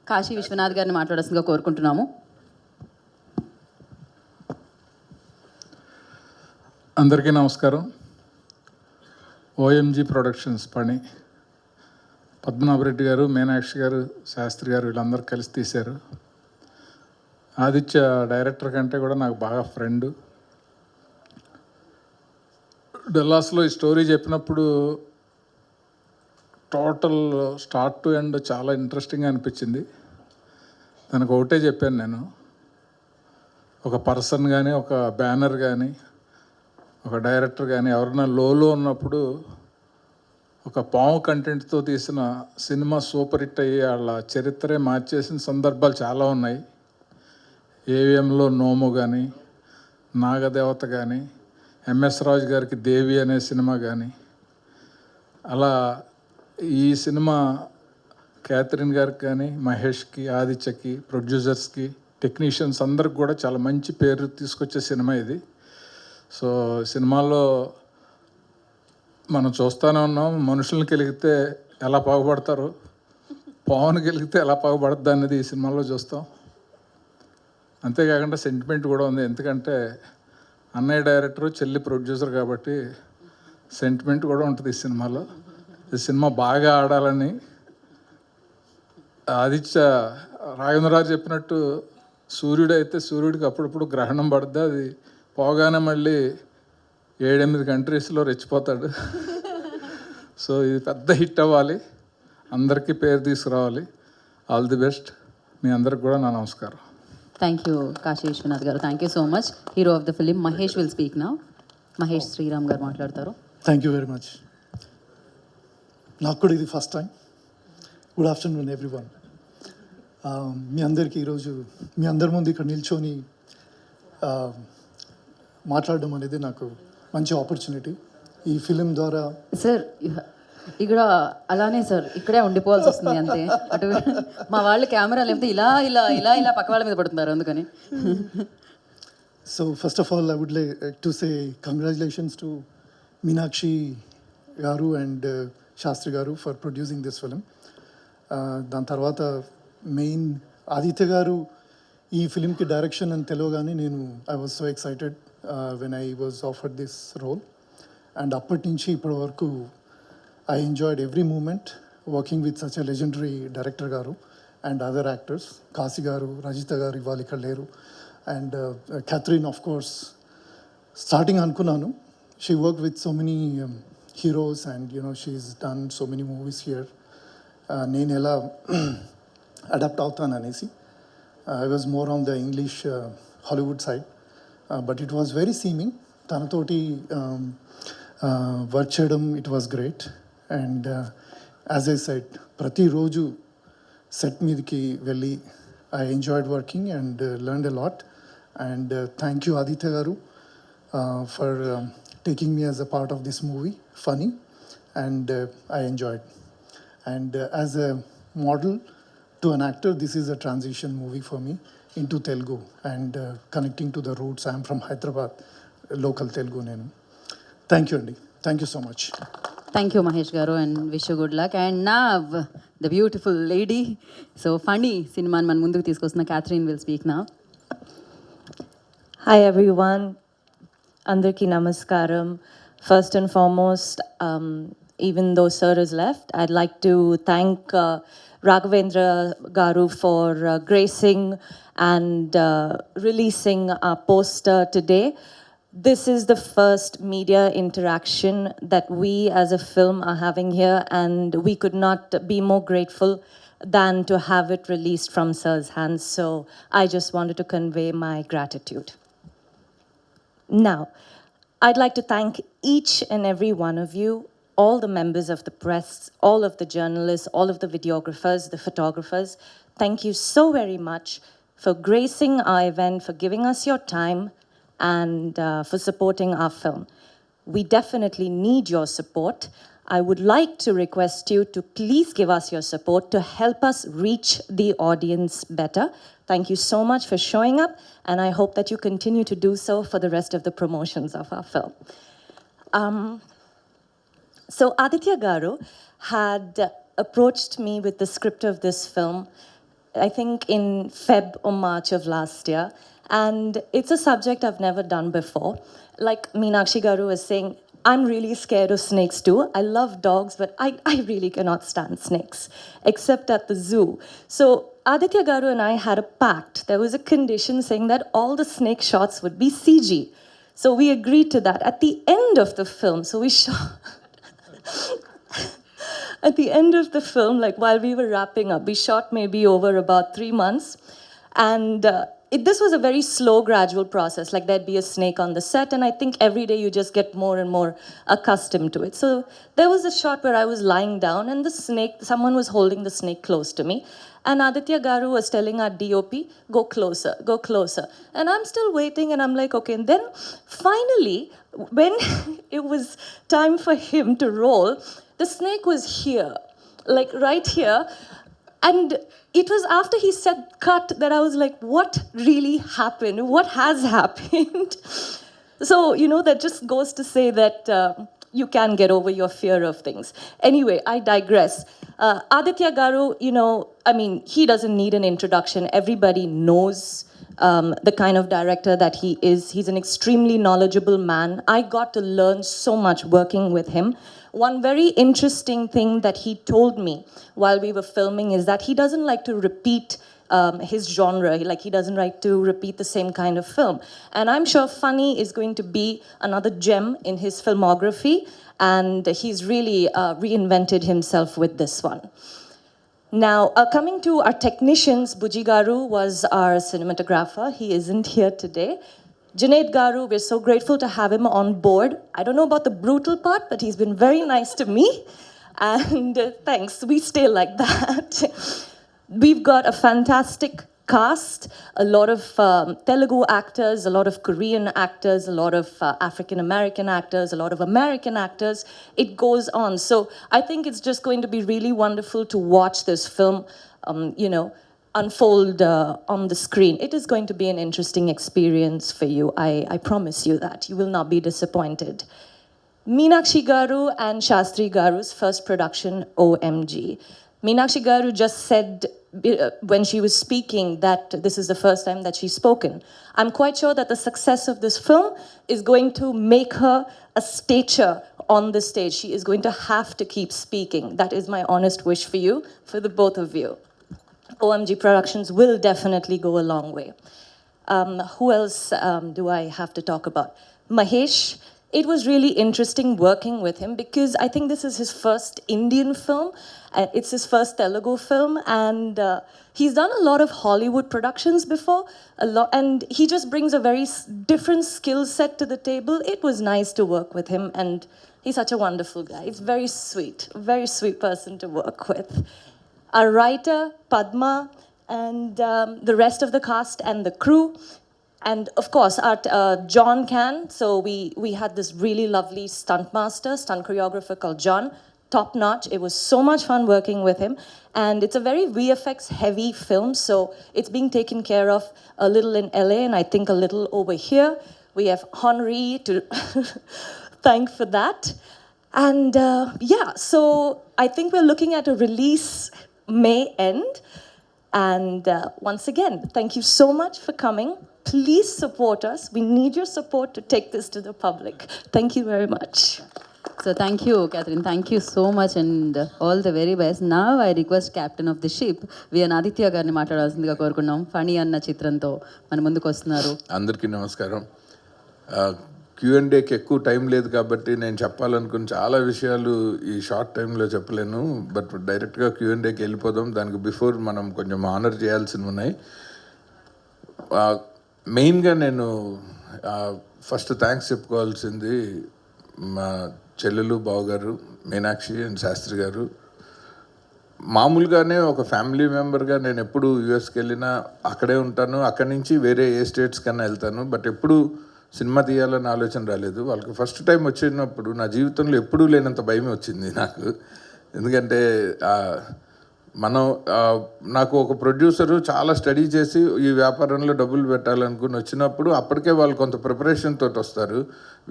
కాశీ విశ్వనాథ్ గారిని మాట్లాడాల్సిందిగా కోరుకుంటున్నాము. అందరికీ నమస్కారం. ఓఎంజీ ప్రొడక్షన్స్ పని పద్మనాభరెడ్డి గారు, మీనాక్షి గారు, శాస్త్రి గారు వీళ్ళందరూ కలిసి తీశారు. ఆదిత్య డైరెక్టర్ కంటే కూడా నాకు బాగా ఫ్రెండ్. డల్లాస్లో ఈ స్టోరీ చెప్పినప్పుడు టోటల్ స్టార్ట్ టు ఎండ్ చాలా ఇంట్రెస్టింగ్గా అనిపించింది. దానికి ఒకటే చెప్పాను నేను, ఒక పర్సన్ కానీ, ఒక బ్యానర్ కానీ, ఒక డైరెక్టర్ కానీ ఎవరైనా లోలో ఉన్నప్పుడు ఒక పాము కంటెంట్తో తీసిన సినిమా సూపర్ హిట్ అయ్యి వాళ్ళ చరిత్రే మార్చేసిన సందర్భాలు చాలా ఉన్నాయి. ఏవిఎంలో నోము కానీ, నాగదేవత కానీ, ఎంఎస్ రాజు గారికి దేవి అనే సినిమా కానీ, అలా ఈ సినిమా క్యాథరిన్ గారికి కానీ, మహేష్కి, ఆదిత్యకి, ప్రొడ్యూసర్స్కి, టెక్నీషియన్స్ అందరికి కూడా చాలా మంచి పేరు తీసుకొచ్చే సినిమా ఇది. సో సినిమాలో మనం చూస్తూనే ఉన్నాం, మనుషుల్ని గెలిగితే ఎలా బాగుపడతారు, పావును గెలిగితే ఎలా బాగుపడుద్ది అనేది ఈ సినిమాలో చూస్తాం. అంతేకాకుండా సెంటిమెంట్ కూడా ఉంది. ఎందుకంటే అన్నయ్య డైరెక్టరు, చెల్లి ప్రొడ్యూసర్ కాబట్టి సెంటిమెంట్ కూడా ఉంటుంది ఈ సినిమాలో. ఈ సినిమా బాగా ఆడాలని ఆదిత్య రాఘవేంద్రరావు చెప్పినట్టు, సూర్యుడు అయితే సూర్యుడికి అప్పుడప్పుడు గ్రహణం పడుద్ది, అది పోగానే మళ్ళీ 7-8 కంట్రీస్లో రెచ్చిపోతాడు. సో ఇది పెద్ద హిట్ అవ్వాలి, అందరికీ పేరు తీసుకురావాలి. All the best. మీ అందరికి కూడా నా నమస్కారం. థ్యాంక్ యూ కాశీ విశ్వనాథ్ గారు. Thank you so much. Hero of the film Mahesh will speak now. Mahesh Sriram గారు మాట్లాడతారు. Thank you very much. నాకు కూడా ఇది first time. Good afternoon everyone. మీ అందరికీ ఈరోజు మీ అందరి ముందు ఇక్కడ నిల్చొని మాట్లాడడం అనేది నాకు మంచి ఆపర్చునిటీ. ఈ ఫిలిం ద్వారా సార్ ఇక్కడ అలానే సార్ ఇక్కడే ఉండిపోవాల్సి వస్తుంది అంతే. అటు మా వాళ్ళు కెమెరా లేకపోతే ఇలా ఇలా ఇలా ఇలా పక్క వాళ్ళ మీద పడుతున్నారు అందుకని. So first of all I would like to say congratulations to Meenakshi garu and Sastry గారు ఫర్ ప్రొడ్యూసింగ్ దిస్ ఫిలిం. దాని తర్వాత మెయిన్ ఆదిత్య గారు ఈ ఫిలింకి డైరెక్షన్ అని తెలియగానే నేను I was so excited when I was offered this role. And అప్పటి నుంచి ఇప్పటి వరకు I enjoyed every moment working with such a legendary director garu and other actors. Kasi garu, Rajita garu ivalli ikkada leru, and Catherine, of course, starting anukunnanu. She worked with so many heroes, and you know she's done so many movies here. Nenu ela adapt avutanu anesi I was more on the English Hollywood side, but it was very seaming. Tanatoti work cheyadam, it was great. And as I said, ప్రతిరోజు set మీదకి వెళ్ళి I enjoyed working and learned a lot. And thank you Aditya garu for taking me as a part of this movie. Funny, and I enjoyed. And as a model to an actor, this is a transition movie for me into Telugu and connecting to the roots. I am from Hyderabad, local Telugu nenu. Thank you Andy. Thank you so much. Thank you Mahesh గారు and wish you good luck. And నా the beautiful lady, so funny సినిమాని మన ముందుకు తీసుకొస్తున్న Catherine will speak నా. Hi everyone, Andarki Namaskaram. First and foremost, even though Sir is left, I'd like to thank Raghavendra Garu for gracing and releasing our poster today. This is the first media interaction that we as a film are having here, and we could not be more grateful than to have it released from Sir's hands. So I just wanted to convey my gratitude. Now, I'd like to thank each and every one of you, all the members of the press, all of the journalists, all of the videographers, the photographers. Thank you so very much for gracing our event, for giving us your time, and for supporting our film. We definitely need your support. I would like to request you to please give us your support to help us reach the audience better. Thank you so much for showing up, and I hope that you continue to do so for the rest of the promotions of our film. So Aditya Garu had approached me with the script of this film I think in Feb or March of last year. And it's a subject I've never done before. Like Meenakshi Garu was saying, I'm really scared of snakes too. I love dogs, but I really cannot stand snakes, except at the zoo. So Aditya Garu and I had a pact. There was a condition saying that all the snake shots would be CG. So we agreed to that. At the end of the film, so we shot... At the end of the film, like while we were wrapping up, we shot maybe over about 3 months. And this was a very slow, gradual process. Like there'd be a snake on the set, and I think every day you just get more and more accustomed to it. So there was a shot where I was lying down, and the snake, someone was holding the snake close to me. And Aditya Garu was telling our DOP, go closer, go closer. And I'm still waiting, and I'm like, okay. And then finally, when it was time for him to roll, the snake was here, like right here. And it was after he said cut that I was like, what really happened? What has happened? So, you know, that just goes to say that you can get over your fear of things. Anyway, I digress. Aditya Garu, you know, I mean, he doesn't need an introduction. Everybody knows the kind of director that he is. He's an extremely knowledgeable man. I got to learn so much working with him. One very interesting thing that he told me while we were filming is that he doesn't like to repeat his genre. Like, he doesn't like to repeat the same kind of film. And I'm sure Funny is going to be another gem in his filmography. And he's really reinvented himself with this one. Now, coming to our technicians, Buji Garu was our cinematographer. He isn't here today. Junaid Garu, we're so grateful to have him on board. I don't know about the brutal part, but he's been very nice to me. And thanks, we stay like that. We've got a fantastic cast, a lot of Telugu actors, a lot of Korean actors, a lot of African-American actors, a lot of American actors. It goes on. So I think it's just going to be really wonderful to watch this film, you know, unfold on the screen. It is going to be an interesting experience for you. I promise you that. You will not be disappointed. Meenakshi Garu and Shastri Garu's first production, OMG. Meenakshi Garu just said when she was speaking that this is the first time that she's spoken. I'm quite sure that the success of this film is going to make her a stature on the stage. She is going to have to keep speaking. That is my honest wish for you, for the both of you. OMG Productions will definitely go a long way. Who else do I have to talk about? Mahesh. It was really interesting working with him because I think this is his first Indian film. It's his first Telugu film, and he's done a lot of Hollywood productions before, and he just brings a very different skill set to the table. It was nice to work with him, and he's such a wonderful guy. He's very sweet person to work with. Our writer, Padma, and the rest of the cast and the crew. And of course, our John Can. So we had this really lovely stunt choreographer called John. Top notch. It was so much fun working with him. And it's a very VFX heavy film. So it's being taken care of a little in LA and I think a little over here. We have Henri to thank for that. And yeah, so I think we're looking at a release May end. And once again, thank you so much for coming. Please support us. We need your support to take this to the public. Thank you very much. So thank you, Catherine. Thank you so much and all the very best. Now I request Captain of the Ship, VN Aditya గారిని మాట్లాడాల్సిందిగా కోరుకున్నాం. ఫణి అన్న చిత్రంతో మన ముందుకు వస్తున్నారు. అందరికీ నమస్కారం. Q&Aకి ఎక్కువ టైం లేదు కాబట్టి నేను చెప్పాలనుకున్న చాలా విషయాలు ఈ షార్ట్ టైంలో చెప్పలేను. బట్ డైరెక్ట్గా Q&Aకి వెళ్ళిపోదాం. దానికి బిఫోర్ మనం కొంచెం ఆనర్ చేయాల్సినవి ఉన్నాయి. మెయిన్గా నేను ఫస్ట్ థ్యాంక్స్ చెప్పుకోవాల్సింది మా చెల్లెలు బావగారు మీనాక్షి అండ్ శాస్త్రి గారు. మామూలుగానే ఒక ఫ్యామిలీ మెంబర్గా నేను ఎప్పుడు యూఎస్కి వెళ్ళినా అక్కడే ఉంటాను. అక్కడి నుంచి వేరే ఏ స్టేట్స్ కన్నా వెళ్తాను. బట్ ఎప్పుడు సినిమా తీయాలని ఆలోచన రాలేదు. వాళ్ళకి ఫస్ట్ టైం వచ్చినప్పుడు నా జీవితంలో ఎప్పుడూ లేనంత భయం వచ్చింది నాకు. ఎందుకంటే నాకు ఒక ప్రొడ్యూసరు చాలా స్టడీ చేసి ఈ వ్యాపారంలో డబ్బులు పెట్టాలనుకుని వచ్చినప్పుడు అప్పటికే వాళ్ళు కొంత ప్రిపరేషన్ తోటి వస్తారు.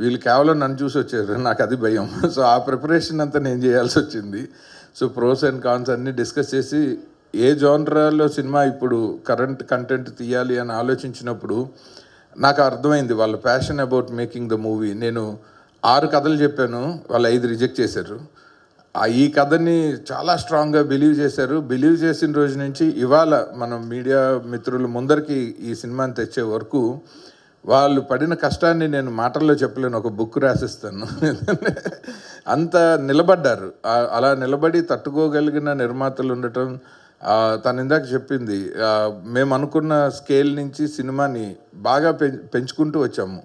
వీళ్ళు కేవలం నన్ను చూసి వచ్చారు. నాకు అది భయం. సో ఆ ప్రిపరేషన్ అంతా నేను చేయాల్సి వచ్చింది. సో ప్రోస్ అండ్ కాన్స్ అన్నీ డిస్కస్ చేసి ఏ జోనరాలో సినిమా ఇప్పుడు కరెంట్ కంటెంట్ తీయాలి అని ఆలోచించినప్పుడు నాకు అర్థమైంది వాళ్ళ passion about making the movie. నేను 6 కథలు చెప్పాను, వాళ్ళు 5 రిజెక్ట్ చేశారు. ఈ కథని చాలా స్ట్రాంగ్గా బిలీవ్ చేశారు. బిలీవ్ చేసిన రోజు నుంచి ఇవాళ మనం మీడియా మిత్రులు ముందరికి ఈ సినిమాని తెచ్చే వరకు వాళ్ళు పడిన కష్టాన్ని నేను మాటల్లో చెప్పలేను, ఒక బుక్ రాసిస్తాను. అంత నిలబడ్డారు. అలా నిలబడి తట్టుకోగలిగిన నిర్మాతలు ఉండటం. తను ఇందాక చెప్పింది, మేము అనుకున్న స్కేల్ నుంచి సినిమాని బాగా పెంచుకుంటూ వచ్చాము.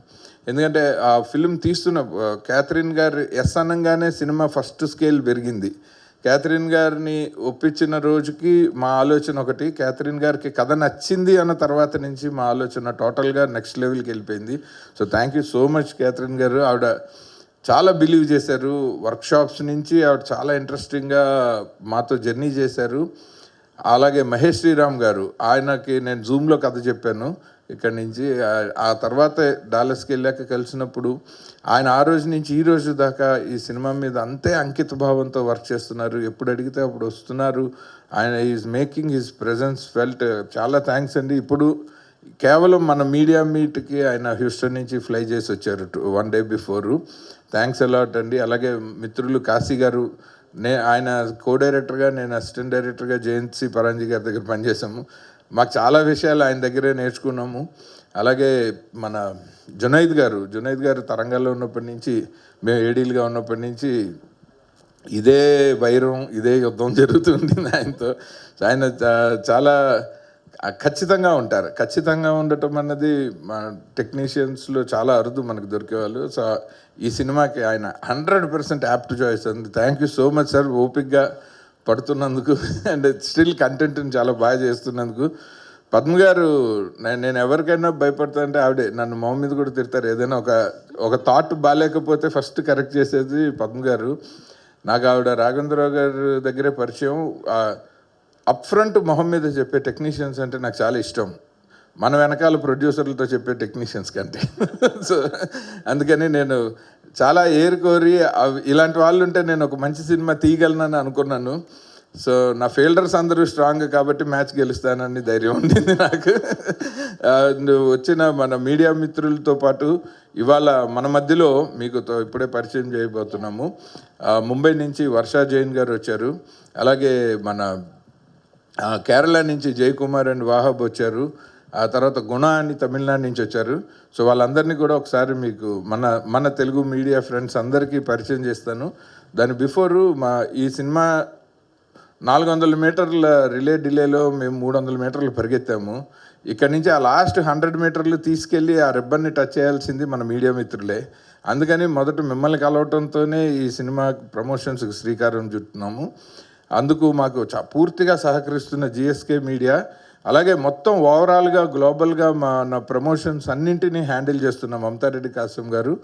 ఎందుకంటే ఆ ఫిల్మ్ తీస్తున్న క్యాథరిన్ గారు ఎస్ అనగానే సినిమా ఫస్ట్ స్కేల్ పెరిగింది. క్యాథరిన్ గారిని ఒప్పించిన రోజుకి మా ఆలోచన ఒకటి, క్యాథరిన్ గారికి కథ నచ్చింది అన్న తర్వాత నుంచి మా ఆలోచన టోటల్గా నెక్స్ట్ లెవెల్కి వెళ్ళిపోయింది. So thank you so much Catherine గారు. ఆవిడ చాలా బిలీవ్ చేశారు. వర్క్షాప్స్ నుంచి ఆవిడ చాలా ఇంట్రెస్టింగ్గా మాతో జర్నీ చేశారు. అలాగే మహేష్ శ్రీరామ్ గారు, ఆయనకి నేను జూమ్లో కథ చెప్పాను ఇక్కడి నుంచి. ఆ తర్వాత డాలస్కి వెళ్ళాక కలిసినప్పుడు ఆయన ఆ రోజు నుంచి ఈ రోజు దాకా ఈ సినిమా మీద అంతే అంకిత భావంతో వర్క్ చేస్తున్నారు. ఎప్పుడు అడిగితే అప్పుడు వస్తున్నారు. ఆయన is making his presence felt. చాలా థ్యాంక్స్ అండి. ఇప్పుడు కేవలం మన మీడియా మీట్కి ఆయన హ్యూస్టన్ నుంచి ఫ్లై చేసి వచ్చారు 1 day బిఫోరు. థ్యాంక్స్ అలాట్ అండి. అలాగే మిత్రులు కాశీ గారు, ఆయన కో డైరెక్టర్గా, నేను అసిస్టెంట్ డైరెక్టర్గా జయంతి పరాంజీ గారి దగ్గర పనిచేసాము. మాకు చాలా విషయాలు ఆయన దగ్గరే నేర్చుకున్నాము. అలాగే మన జునైద్ గారు తరంగాల్లో ఉన్నప్పటి నుంచి, మేము ఏడీలుగా ఉన్నప్పటి నుంచి ఇదే వైరం, ఇదే యుద్ధం జరుగుతుంది ఆయనతో. ఆయన చాలా ఖచ్చితంగా ఉంటారు. ఖచ్చితంగా ఉండటం అన్నది మన టెక్నీషియన్స్లో చాలా అరుదు మనకు దొరికేవాళ్ళు. సో ఈ సినిమాకి ఆయన 100% యాప్ట్ చాయిస్ అంది. Thank you so much sir, ఓపిక్గా పడుతున్నందుకు అండ్ స్టిల్ కంటెంట్ని చాలా బాగా చేస్తున్నందుకు. పద్మ గారు, నేను ఎవరికైనా భయపడతానంటే ఆవిడే. నన్ను మొహం మీద కూడా తిడతారు. ఏదైనా ఒక థాట్ బాగాలేకపోతే ఫస్ట్ కరెక్ట్ చేసేది పద్మ గారు. నాకు ఆవిడ రాఘవేంద్రరావు గారి దగ్గరే పరిచయం. అప్ ఫ్రంట్ మొహం మీద చెప్పే టెక్నీషియన్స్ అంటే నాకు చాలా ఇష్టం, మన వెనకాల ప్రొడ్యూసర్లతో చెప్పే టెక్నీషియన్స్ కంటే. సో అందుకని నేను చాలా ఏరుకోరి ఇలాంటి వాళ్ళు ఉంటే నేను ఒక మంచి సినిమా తీయగలనని అనుకున్నాను. సో నా ఫీల్డర్స్ అందరూ స్ట్రాంగ్ కాబట్టి మ్యాచ్ గెలుస్తానని ధైర్యం ఉండింది నాకు. వచ్చిన మన మీడియా మిత్రులతో పాటు ఇవాళ మన మధ్యలో మీకు ఇప్పుడే పరిచయం చేయబోతున్నాము. ముంబై నుంచి వర్షా జైన్ గారు వచ్చారు. అలాగే మన కేరళ నుంచి జయకుమార్ అండ్ వాహబ్ వచ్చారు. ఆ తర్వాత గుణ అని తమిళనాడు నుంచి వచ్చారు. సో వాళ్ళందరినీ కూడా ఒకసారి మీకు మన తెలుగు మీడియా ఫ్రెండ్స్ అందరికీ పరిచయం చేస్తాను. దాని బిఫోరు ఈ సినిమా 400 మీటర్ల రిలే డిలేలో మేము 300 మీటర్లు పరిగెత్తాము. ఇక్కడ నుంచి ఆ లాస్ట్ 100 మీటర్లు తీసుకెళ్ళి ఆ రిబ్బన్ని టచ్ చేయాల్సింది మన మీడియా మిత్రులే. అందుకని మొదట మిమ్మల్ని కలవటంతోనే ఈ సినిమా ప్రమోషన్స్కి శ్రీకారం చుట్టున్నాము. అందుకు మాకు పూర్తిగా సహకరిస్తున్న జిఎస్కే మీడియా, అలాగే మొత్తం ఓవరాల్గా గ్లోబల్గా నా ప్రమోషన్స్ అన్నింటినీ హ్యాండిల్ చేస్తున్న మమతారెడ్డి కాసం గారు,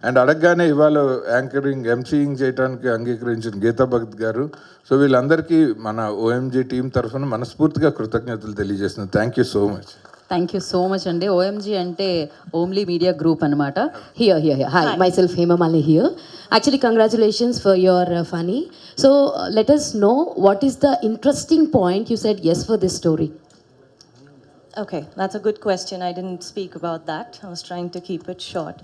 అండ్ అడగగానే ఇవాళ యాంకరింగ్ ఎంసీయింగ్ చేయడానికి అంగీకరించిన గీతా భగత్ గారు. సో వీళ్ళందరికీ మన ఓఎంజీ టీం తరఫున మనస్ఫూర్తిగా కృతజ్ఞతలు తెలియజేస్తున్నాను. Thank you so much. Thank you so much అండి. ఓఎంజీ అంటే ఓమ్లీ మీడియా గ్రూప్ అనమాట. Here. Hi, myself Hema Mali here. Actually, congratulations for your funny. So, let us know what is the interesting point you said yes for this story. Okay, that's a good question. I didn't speak about that. I was trying to keep it short.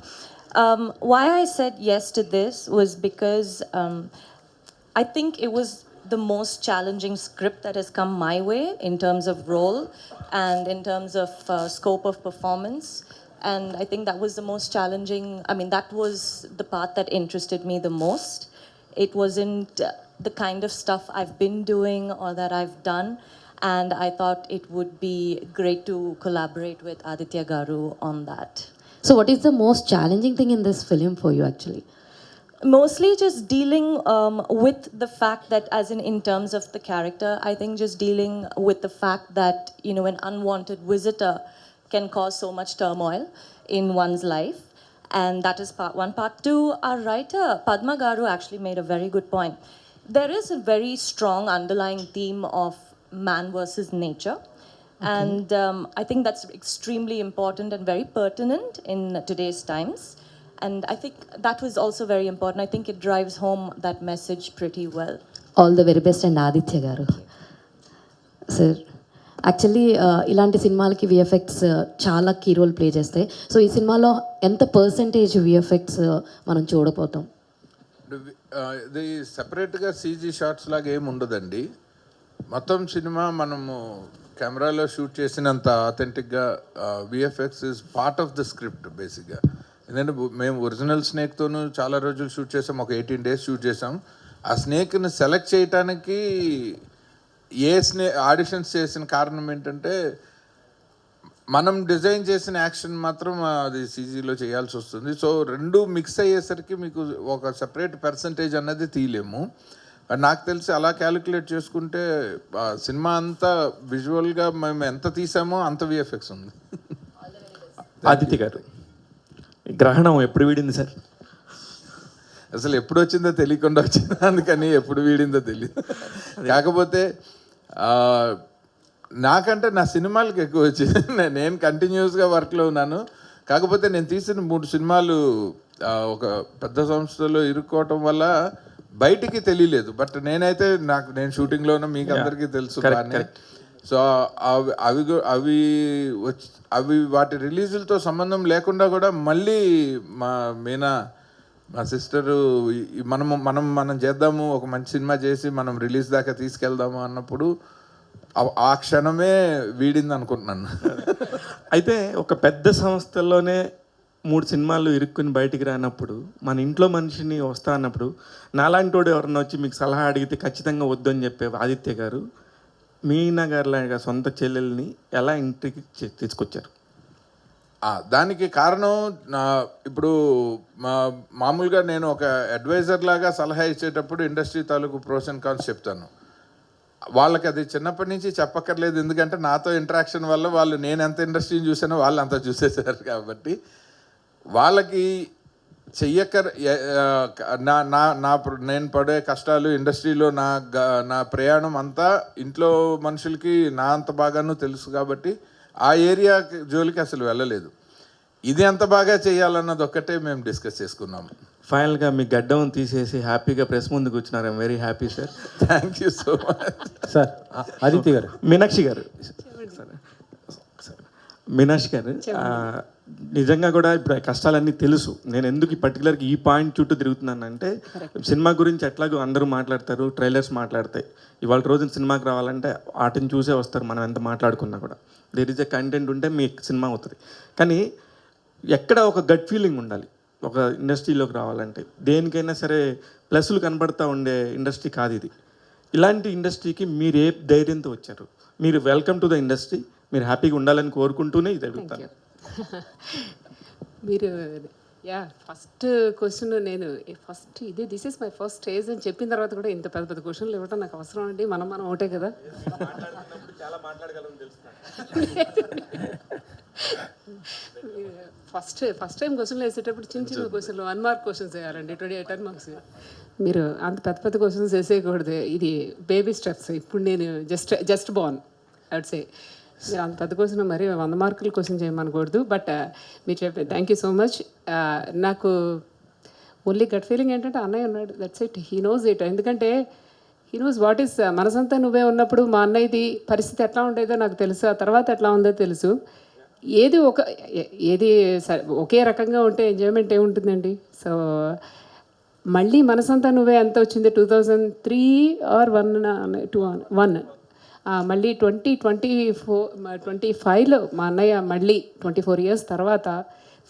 Why I said yes to this was because I think it was the most challenging script that has come my way in terms of role and in terms of scope of performance. And I think that was the most challenging. I mean, that was the part that interested me the most. It wasn't the kind of stuff I've been doing or that I've done. And I thought it would be great to collaborate with Aditya Garu on that. So, what is the most challenging thing in this film for you actually? Mostly just dealing with the fact that, as in terms of the character, I think just dealing with the fact that, you know, an unwanted visitor can cause so much turmoil in one's life. And that is part one. Part two, our writer, Padma Garu, actually made a very good point. There is a very strong underlying theme of man versus nature. Okay. And I think that's extremely important and very pertinent in today's times. And I think that was also very important. I think it drives home that message pretty well. All the very best and Aditya Garu. Sir actually ఇలాంటి సినిమాలకి VFX చాలా key role play చేస్తాయి. So ఈ సినిమాలో ఎంత percentage VFX మనం చూడబోతాం? ఇది సెపరేట్గా సీజీ షార్ట్స్ లాగా ఏమి ఉండదండి. మొత్తం సినిమా మనము కెమెరాలో షూట్ చేసినంత ఆథెంటిక్గా VFX is part of the script బేసిక్గా. ఎందుకంటే మేము ఒరిజినల్ స్నేక్తోనూ చాలా రోజులు షూట్ చేసాం, ఒక 18 days షూట్ చేసాం. ఆ స్నేక్ని సెలెక్ట్ చేయటానికి ఆడిషన్స్ చేసిన కారణం ఏంటంటే మనం డిజైన్ చేసిన యాక్షన్ మాత్రం అది సీజీలో చేయాల్సి వస్తుంది. సో రెండు మిక్స్ అయ్యేసరికి మీకు ఒక సెపరేట్ పర్సంటేజ్ అన్నది తీయలేము. నాకు తెలిసి అలా క్యాలిక్యులేట్ చేసుకుంటే సినిమా అంతా విజువల్గా మేము ఎంత తీసామో అంత విఎఫ్ఎక్స్ ఉంది. ఆదిత్య గారు, గ్రహణం ఎప్పుడు వీడింది సార్? అసలు ఎప్పుడు వచ్చిందో తెలియకుండా వచ్చిందో, అందుకని ఎప్పుడు వీడిందో తెలియదు. కాకపోతే నాకంటే నా సినిమాలకు ఎక్కువ వచ్చింది. నేను కంటిన్యూస్గా వర్క్లో ఉన్నాను. కాకపోతే నేను తీసిన 3 సినిమాలు ఒక పెద్ద సంస్థలో ఇరుక్కోవటం వల్ల బయటికి తెలియలేదు. బట్ నేనైతే నేను షూటింగ్లో ఉన్న మీకు అందరికీ తెలుసు కానీ. సో అవి వాటి రిలీజులతో సంబంధం లేకుండా కూడా మళ్ళీ మా సిస్టరు మనం చేద్దాము, ఒక మంచి సినిమా చేసి మనం రిలీజ్ దాకా తీసుకెళ్దాము అన్నప్పుడు ఆ క్షణమే వీడింది అనుకుంటున్నాను. అయితే ఒక పెద్ద సంస్థల్లోనే 3 సినిమాలు ఇరుక్కుని బయటికి రానప్పుడు, మన ఇంట్లో మనిషిని వస్తా అన్నప్పుడు, నాలాంటి వాడు ఎవరన్నా వచ్చి మీకు సలహా అడిగితే ఖచ్చితంగా వద్దని చెప్పే ఆదిత్య గారు మీనా గారి లాగా సొంత చెల్లెల్ని ఎలా ఇంటికి తీసుకొచ్చారు? దానికి కారణం ఇప్పుడు మామూలుగా నేను ఒక అడ్వైజర్ లాగా సలహా ఇచ్చేటప్పుడు ఇండస్ట్రీ తాలూకు ప్రోస్ అండ్ కాన్స్ చెప్తాను. వాళ్ళకి అది చిన్నప్పటి నుంచి చెప్పక్కర్లేదు, ఎందుకంటే నాతో ఇంటరాక్షన్ వల్ల వాళ్ళు నేను ఎంత ఇండస్ట్రీని చూసానో వాళ్ళు అంతా చూసేసారు. కాబట్టి వాళ్ళకి నేను పడే కష్టాలు, ఇండస్ట్రీలో నా ప్రయాణం అంతా ఇంట్లో మనుషులకి నా అంత బాగానూ తెలుసు. కాబట్టి ఆ ఏరియా జోలికి అసలు వెళ్ళలేదు. ఇది ఎంత బాగా చేయాలన్నది ఒక్కటే మేము డిస్కస్ చేసుకున్నాము. ఫైనల్గా మీ గడ్డం తీసేసి హ్యాపీగా ప్రెస్ ముందుకు వచ్చినారు. I'm very happy sir. Thank you so much sir. Aditya గారు, మీనాక్షి గారు, మీనాక్షి గారు, నిజంగా కూడా ఇప్పుడు కష్టాలన్నీ తెలుసు. నేను ఎందుకు పర్టికులర్గా ఈ పాయింట్ చుట్టూ తిరుగుతున్నానంటే, సినిమా గురించి ఎట్లాగో అందరూ మాట్లాడతారు, ట్రైలర్స్ మాట్లాడతాయి. ఇవాళ రోజున సినిమాకి రావాలంటే వాటిని చూసే వస్తారు. మనం ఎంత మాట్లాడుకున్నా కూడా దేర్ ఇస్ ఎ కంటెంట్ ఉంటే మీ సినిమా అవుతుంది. కానీ ఎక్కడ ఒక గట్ ఫీలింగ్ ఉండాలి ఒక ఇండస్ట్రీలోకి రావాలంటే. దేనికైనా సరే ప్లస్లు కనబడతా ఉండే ఇండస్ట్రీ కాదు ఇది. ఇలాంటి ఇండస్ట్రీకి మీరు ఏ ధైర్యంతో వచ్చారు? మీరు వెల్కమ్ టు ద ఇండస్ట్రీ, మీరు హ్యాపీగా ఉండాలని కోరుకుంటూనే ఇది అడుగుతాను. మీరు ఫస్ట్ క్వశ్చన్ నేను this is my first stage అని చెప్పిన తర్వాత కూడా ఇంత పెద్ద పెద్ద క్వశ్చన్లు ఇవ్వడం నాకు అవసరం అండి. మనం ఒకటే కదా. ఫస్ట్ టైం క్వశ్చన్లు వేసేటప్పుడు చిన్న చిన్న క్వశ్చన్లు 1 mark క్వశ్చన్స్ వేయాలండి, 10 marks. మీరు అంత పెద్ద పెద్ద క్వశ్చన్స్ వేసేయకూడదు. ఇది బేబీ స్టెప్స్. ఇప్పుడు నేను just born I would say. మీరు అంత పెద్ద క్వశ్చన్ మరి 100 మార్కులు క్వశ్చన్ చేయమనకూడదు. బట్ మీరు చెప్పే థ్యాంక్ యూ సో మచ్. నాకు ఓన్లీ గట్ ఫీలింగ్ ఏంటంటే అన్నయ్య ఉన్నాడు, that's it. He knows it. ఎందుకంటే హీ నోస్ వాట్ ఈస్ మనసంతా నువ్వే ఉన్నప్పుడు మా అన్నయ్యది పరిస్థితి ఎట్లా ఉండేదో నాకు తెలుసు, ఆ తర్వాత ఎట్లా ఉందో తెలుసు. ఏది ఒకే రకంగా ఉంటే ఎంజాయ్మెంట్ ఏముంటుందండి. సో మళ్ళీ మనసంతా నువ్వే ఎంత వచ్చింది 2003 or 1 మళ్ళీ 2025లో మా అన్నయ్య మళ్ళీ 24 years తర్వాత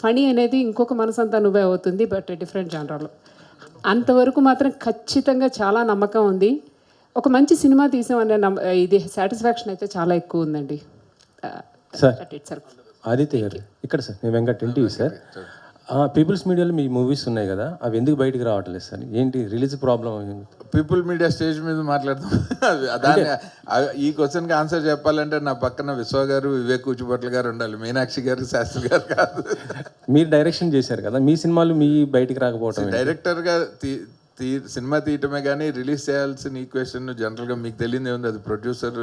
ఫనీ అనేది ఇంకొక మనసంతా నువ్వే అవుతుంది, బట్ డిఫరెంట్ జానరాలో. అంతవరకు మాత్రం ఖచ్చితంగా చాలా నమ్మకం ఉంది. ఒక మంచి సినిమా తీసామనే ఇది సాటిస్ఫాక్షన్ అయితే చాలా ఎక్కువ ఉందండి. సార్. ఆదిత్య గారు ఇక్కడ సార్, నేను వెంకట్ ఎన్టీవీ సార్. పీపుల్స్ మీడియాలో మీ మూవీస్ ఉన్నాయి కదా, అవి ఎందుకు బయటికి రావట్లేదు సార్? ఏంటి release problem? People media stage మీద మాట్లాడతాం. దాన్ని ఈ క్వశ్చన్కి ఆన్సర్ చెప్పాలంటే నా పక్కన విశ్వ గారు, వివేక్ కూచిపట్ల గారు ఉండాలి, మీనాక్షి గారు, శాస్త్రి గారు కాదు. మీరు డైరెక్షన్ చేశారు కదా, మీ సినిమాలు మీ బయటికి రాకపోవటం. డైరెక్టర్గా సినిమా తీయటమే కానీ రిలీజ్ చేయాల్సిన ఈక్వేషన్ జనరల్గా మీకు తెలియదే ఉంది. అది ప్రొడ్యూసర్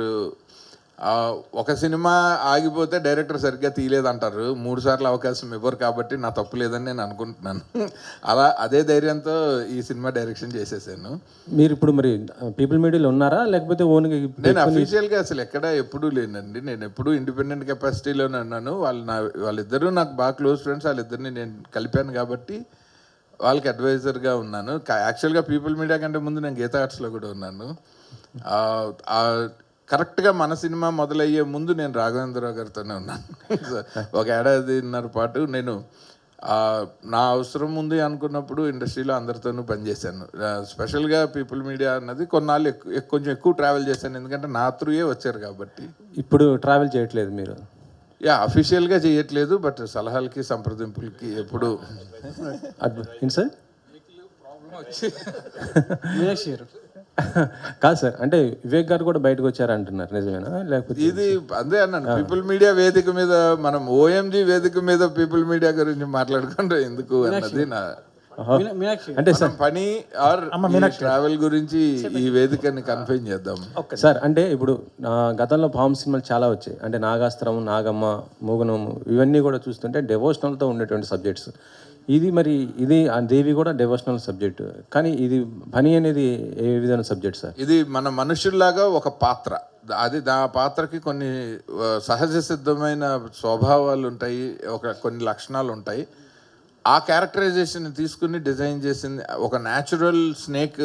ఒక సినిమా ఆగిపోతే డైరెక్టర్ సరిగ్గా తీయలేదంటారు, 3 సార్లు అవకాశం ఇవ్వరు, కాబట్టి నా తప్పు లేదని నేను అనుకుంటున్నాను. అదే ధైర్యంతో ఈ సినిమా డైరెక్షన్ చేసేసాను. మీరు ఇప్పుడు మరి పీపుల్ మీడియాలో ఉన్నారా లేకపోతే ఓన్గా? నేను అఫీషియల్గా అసలు ఎక్కడ ఎప్పుడూ లేనండి. నేను ఎప్పుడూ ఇండిపెండెంట్ కెపాసిటీలోనే ఉన్నాను. వాళ్ళిద్దరూ నాకు బాగా క్లోజ్ ఫ్రెండ్స్, వాళ్ళిద్దరిని నేను కలిపాను కాబట్టి వాళ్ళకి అడ్వైజర్గా ఉన్నాను. యాక్చువల్గా పీపుల్ మీడియా కంటే ముందు నేను గీతా ఆర్ట్స్లో కూడా ఉన్నాను. కరెక్ట్గా మన సినిమా మొదలయ్యే ముందు నేను రాఘవేంద్రరావు గారితోనే ఉన్నాను. 1 ఏడాదిన్నర పాటు నేను నా అవసరం ఉంది అనుకున్నప్పుడు ఇండస్ట్రీలో అందరితోనూ పనిచేశాను. స్పెషల్గా పీపుల్ మీడియా అన్నది కొన్నాళ్ళు కొంచెం ఎక్కువ ట్రావెల్ చేశాను, ఎందుకంటే నా త్రూయే వచ్చారు కాబట్టి. ఇప్పుడు ట్రావెల్ చేయట్లేదు మీరు? అఫీషియల్గా చేయట్లేదు, బట్ సలహాలకి సంప్రదింపులకి ఎప్పుడు. ఏంటి సార్? కాదు సార్, అంటే వివేక్ గారు కూడా బయటకు వచ్చారంటున్నారు, నిజమేనా? లేకపోతే ఇది అదే అన్నాను, పీపుల్ మీడియా వేదిక మీద మనం ఓఎంజీ వేదిక మీద పీపుల్ మీడియా గురించి మాట్లాడుకుంటే ఎందుకు అన్నది నా అంటే సార్ పని ఆర్ ట్రావెల్ గురించి ఈ వేదికని కన్ఫైన్ చేద్దాం సార్. అంటే ఇప్పుడు గతంలో పాము సినిమాలు చాలా వచ్చాయి, అంటే నాగాస్త్రం, నాగమ్మ, మూగనము, ఇవన్నీ కూడా చూస్తుంటే డెవోషనల్తో ఉండేటువంటి సబ్జెక్ట్స్. ఇది దేవి కూడా డెవోషనల్ సబ్జెక్ట్, కానీ ఇది పని అనేది ఏ విధమైన సబ్జెక్ట్ సార్? ఇది మన మనుషుల్లాగా ఒక పాత్ర, అది ఆ పాత్రకి కొన్ని సహజ సిద్ధమైన స్వభావాలు ఉంటాయి, కొన్ని లక్షణాలు ఉంటాయి. ఆ క్యారెక్టరైజేషన్ తీసుకుని డిజైన్ చేసింది ఒక న్యాచురల్ స్నేక్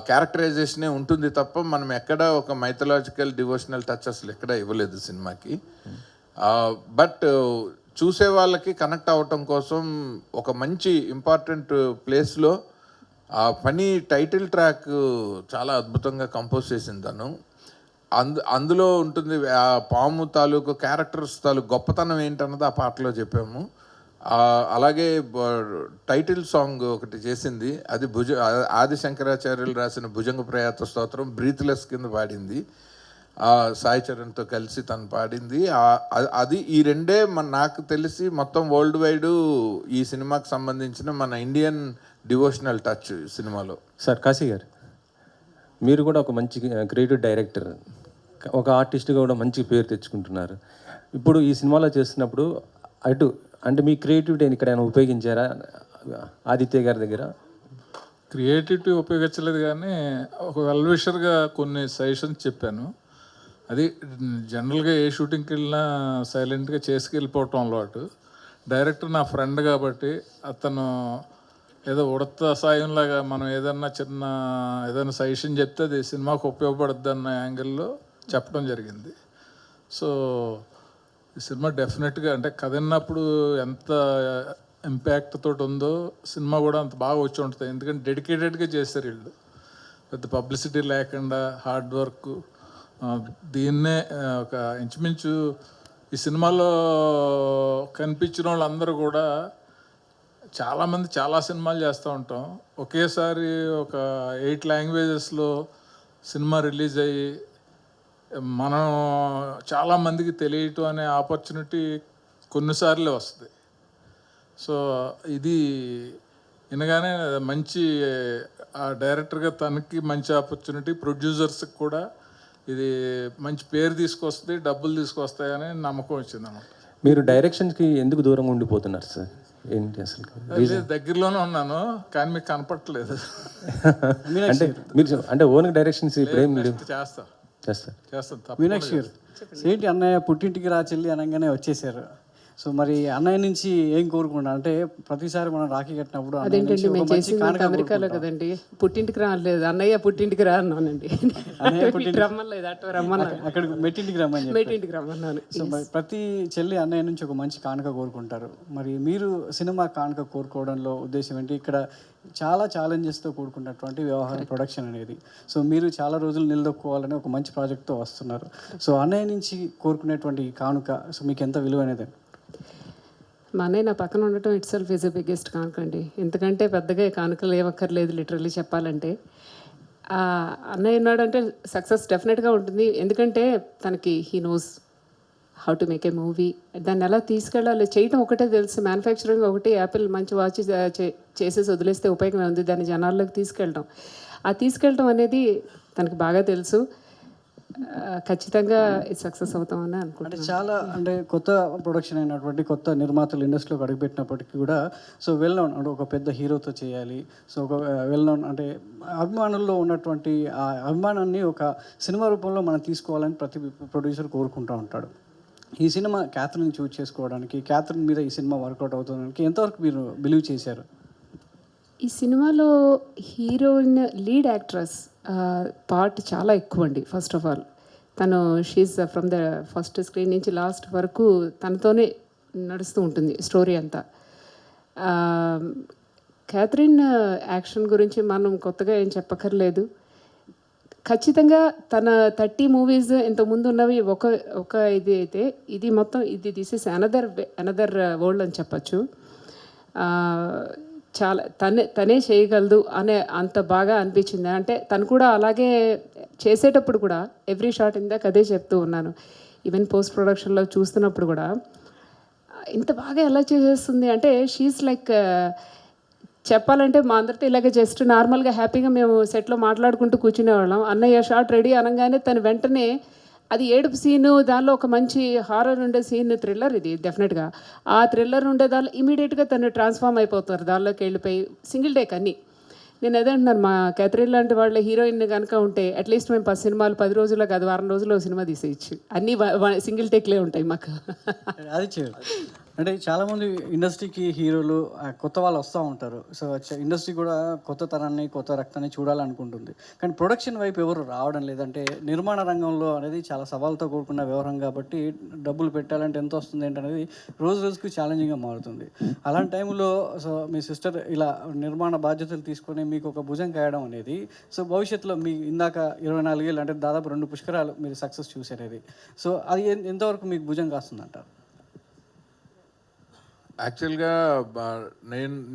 క్యారెక్టరైజేషనే ఉంటుంది తప్ప మనం ఎక్కడ ఒక మైథలాజికల్ డివోషనల్ టచ్ అసలు ఎక్కడ ఇవ్వలేదు సినిమాకి. బట్ చూసే వాళ్ళకి కనెక్ట్ అవ్వటం కోసం ఒక మంచి ఇంపార్టెంట్ ప్లేస్లో ఆ పని టైటిల్ ట్రాక్ చాలా అద్భుతంగా కంపోజ్ చేసింది తను. అందులో ఉంటుంది ఆ పాము తాలూకు క్యారెక్టర్స్ తాలూకు గొప్పతనం ఏంటన్నది ఆ పాటలో చెప్పాము. అలాగే టైటిల్ సాంగ్ ఒకటి చేసింది, అది ఆది శంకరాచార్యులు రాసిన భుజంగ ప్రయాత స్తోత్రం బ్రీత్లెస్ కింద పాడింది, సాయి చరణ్తో కలిసి తను పాడింది. అది ఈ రెండే నాకు తెలిసి మొత్తం వరల్డ్ వైడ్ ఈ సినిమాకి సంబంధించిన మన ఇండియన్ డివోషనల్ టచ్ సినిమాలో. సార్ కాశీ గారు, మీరు కూడా ఒక మంచి క్రియేటివ్ డైరెక్టర్, ఒక ఆర్టిస్ట్గా కూడా మంచి పేరు తెచ్చుకుంటున్నారు. ఇప్పుడు ఈ సినిమాలో చేస్తున్నప్పుడు అంటే మీ క్రియేటివిటీని ఇక్కడ ఉపయోగించారా ఆదిత్య గారి దగ్గర? క్రియేటివిటీ ఉపయోగించలేదు, కానీ ఒక వెల్విషర్గా కొన్ని సజెషన్స్ చెప్పాను. అది జనరల్గా ఏ షూటింగ్కి వెళ్ళినా సైలెంట్గా చేసుకెళ్ళిపోవటం అలవాటు. డైరెక్టర్ నా ఫ్రెండ్ కాబట్టి అతను ఏదో ఉడత సాయంలాగా మనం ఏదైనా సజెషన్ చెప్తే అది సినిమాకు ఉపయోగపడుద్ది అన్న యాంగిల్లో చెప్పడం జరిగింది. సో ఈ సినిమా డెఫినెట్గా అంటే కథ విన్నప్పుడు ఎంత ఇంపాక్ట్ తోటి ఉందో సినిమా కూడా అంత బాగా వచ్చి ఉంటుంది. ఎందుకంటే డెడికేటెడ్గా చేస్తారు వీళ్ళు, పెద్ద పబ్లిసిటీ లేకుండా హార్డ్ వర్క్. దీన్నే ఒక ఇంచుమించు ఈ సినిమాలో కనిపించిన వాళ్ళందరూ కూడా చాలామంది చాలా సినిమాలు చేస్తూ ఉంటాం. ఒకేసారి ఒక 8 లాంగ్వేజెస్లో సినిమా రిలీజ్ అయ్యి మనం చాలామందికి తెలియటం అనే ఆపర్చునిటీ కొన్నిసార్లే వస్తుంది. సో ఇది వినగానే మంచి ఆ డైరెక్టర్గా తనకి మంచి ఆపర్చునిటీ, ప్రొడ్యూసర్స్కి కూడా ఇది మంచి పేరు తీసుకొస్తుంది, డబ్బులు తీసుకొస్తాయని నమ్మకం వచ్చింది అన్నమాట. మీరు డైరెక్షన్కి ఎందుకు దూరంగా ఉండిపోతున్నారు సార్? ఏంటి అసలు? దగ్గరలోనే ఉన్నాను కానీ మీకు కనపడట్లేదు. అంటే ఓన్గా డైరెక్షన్స్ ఇప్పుడు ఏం చేస్తాను. మీనాక్షి గారు, ఏంటి అన్నయ్య పుట్టింటికి రా చెల్లి అనగానే వచ్చేసారు. సో మరి అన్నయ్య నుంచి ఏం కోరుకుంటున్నారు? అంటే ప్రతిసారి మనం రాఖీ కట్టినప్పుడు అదేంటండి మేము చేసింది అమెరికాలో కదండి, పుట్టింటికి రాలేదు, అన్నయ్య పుట్టింటికి రా అన్నానండి. రమ్మలేదు, అటు రమ్మన్నాను, అక్కడికి మెట్టింటికి రమ్మన్నాను. సో మరి ప్రతి చెల్లి అన్నయ్య నుంచి ఒక మంచి కానుక కోరుకుంటారు. మరి మీరు సినిమా కానుక కోరుకోవడంలో ఉద్దేశం ఏంటి? ఇక్కడ చాలా ఛాలెంజెస్తో కూడుకున్నటువంటి వ్యవహారం ప్రొడక్షన్ అనేది. సో మీరు చాలా రోజులు నిలదొక్కుకోవాలని ఒక మంచి ప్రాజెక్ట్తో వస్తున్నారు. సో అన్నయ్య నుంచి కోరుకునేటువంటి కానుక సో మీకు ఎంత విలువైనది? మా అన్నయ్య నా పక్కన ఉండటం it self is a biggest కానుక అండి. ఎందుకంటే పెద్దగా కానుకలు ఏమక్కర్లేదు లిటరల్లీ చెప్పాలంటే. అన్నయ్య ఉన్నాడంటే సక్సెస్ డెఫినెట్గా ఉంటుంది. ఎందుకంటే తనకి he knows how to make a movie, దాన్ని ఎలా తీసుకెళ్ళాలి చేయటం ఒకటే తెలుసు. మ్యానుఫ్యాక్చరింగ్ ఒకటి, యాపిల్ మంచి వాచ్ చేసేసి వదిలేస్తే ఉపయోగమే ఉంది, దాన్ని జనాల్లోకి తీసుకెళ్ళడం అనేది తనకి బాగా తెలుసు. ఖచ్చితంగా సక్సెస్ అవుతామని అంటే అనుకుంటున్నాను. చాలా అంటే కొత్త ప్రొడక్షన్ అయినటువంటి కొత్త నిర్మాతలు ఇండస్ట్రీలోకి అడుగుపెట్టినప్పటికీ కూడా సో వెల్ నోన్ అంటే ఒక పెద్ద హీరోతో చేయాలి, సో ఒక వెల్ నోన్ అంటే అభిమానుల్లో ఉన్నటువంటి ఆ అభిమానాన్ని ఒక సినిమా రూపంలో మనం తీసుకోవాలని ప్రతి ప్రొడ్యూసర్ కోరుకుంటూ ఉంటాడు. ఈ సినిమా క్యాథరిన్ చూజ్ చేసుకోవడానికి, క్యాథరిన్ మీద ఈ సినిమా వర్కౌట్ అవుతుందానికి ఎంతవరకు మీరు బిలీవ్ చేశారు? ఈ సినిమాలో హీరోయిన్ లీడ్ యాక్ట్రెస్ పార్ట్ చాలా ఎక్కువ అండి. ఫస్ట్ ఆఫ్ ఆల్ తను she's from the first screen నుంచి లాస్ట్ వరకు తనతోనే నడుస్తూ ఉంటుంది స్టోరీ అంతా. క్యాథరిన్ యాక్షన్ గురించి మనం కొత్తగా ఏం చెప్పక్కర్లేదు. ఖచ్చితంగా తన 30 మూవీస్ ఇంతకుముందు ఉన్నవి ఒక ఇది అయితే ఇది మొత్తం దిస్ ఇస్ అనదర్ వరల్డ్ అని చెప్పచ్చు. చాలా తనే చేయగలదు అనే అంత బాగా అనిపించింది. అంటే తను కూడా అలాగే చేసేటప్పుడు కూడా ఎవ్రీ షాట్ ఇందాక అదే చెప్తూ ఉన్నాను. ఈవెన్ పోస్ట్ ప్రొడక్షన్లో చూస్తున్నప్పుడు కూడా ఇంత బాగా ఎలా చేసేస్తుంది అంటే షీఈస్ లైక్ చెప్పాలంటే మా అందరితో ఇలాగే జస్ట్ నార్మల్గా హ్యాపీగా మేము సెట్లో మాట్లాడుకుంటూ కూర్చునేవాళ్ళం. అన్నయ్య షాట్ రెడీ అనగానే తను వెంటనే అది ఏడుపు సీను, దానిలో ఒక మంచి హారర్ ఉండే సీన్, థ్రిల్లర్ ఇది డెఫినెట్గా. ఆ థ్రిల్లర్ ఉండే దానిలో ఇమీడియట్గా తను ట్రాన్స్ఫార్మ్ అయిపోతారు దానిలోకి వెళ్ళిపోయి సింగిల్ టేక్ అన్నీ. నేను అదే అంటున్నాను, మా క్యాథరిన్ లాంటి వాళ్ళ హీరోయిన్ కనుక ఉంటే అట్లీస్ట్ మేము 10 సినిమాలు 10 రోజుల్లో కాదు వారం రోజుల్లో సినిమా తీసేయచ్చు. అన్నీ సింగిల్ టేక్లే ఉంటాయి మాకు. అది చేయరు అంటే చాలామంది ఇండస్ట్రీకి హీరోలు కొత్త వాళ్ళు వస్తూ ఉంటారు. సో ఇండస్ట్రీ కూడా కొత్త తరాన్ని కొత్త రక్తాన్ని చూడాలనుకుంటుంది, కానీ ప్రొడక్షన్ వైపు ఎవరు రావడం లేదంటే నిర్మాణ రంగంలో అనేది చాలా సవాల్తో కూడుకున్న వ్యవహారం కాబట్టి డబ్బులు పెట్టాలంటే ఎంత వస్తుంది ఏంటనేది రోజు రోజుకి ఛాలెంజింగ్గా మారుతుంది. అలాంటి టైంలో సో మీ సిస్టర్ ఇలా నిర్మాణ బాధ్యతలు తీసుకొని మీకు ఒక భుజం కాయడం అనేది సో భవిష్యత్తులో మీ ఇందాక 24 ఏళ్ళు అంటే దాదాపు 2 పుష్కరాలు మీరు సక్సెస్ చూసేది. సో అది ఎంతవరకు మీకు భుజం కాస్తుందంటారు? యాక్చువల్గా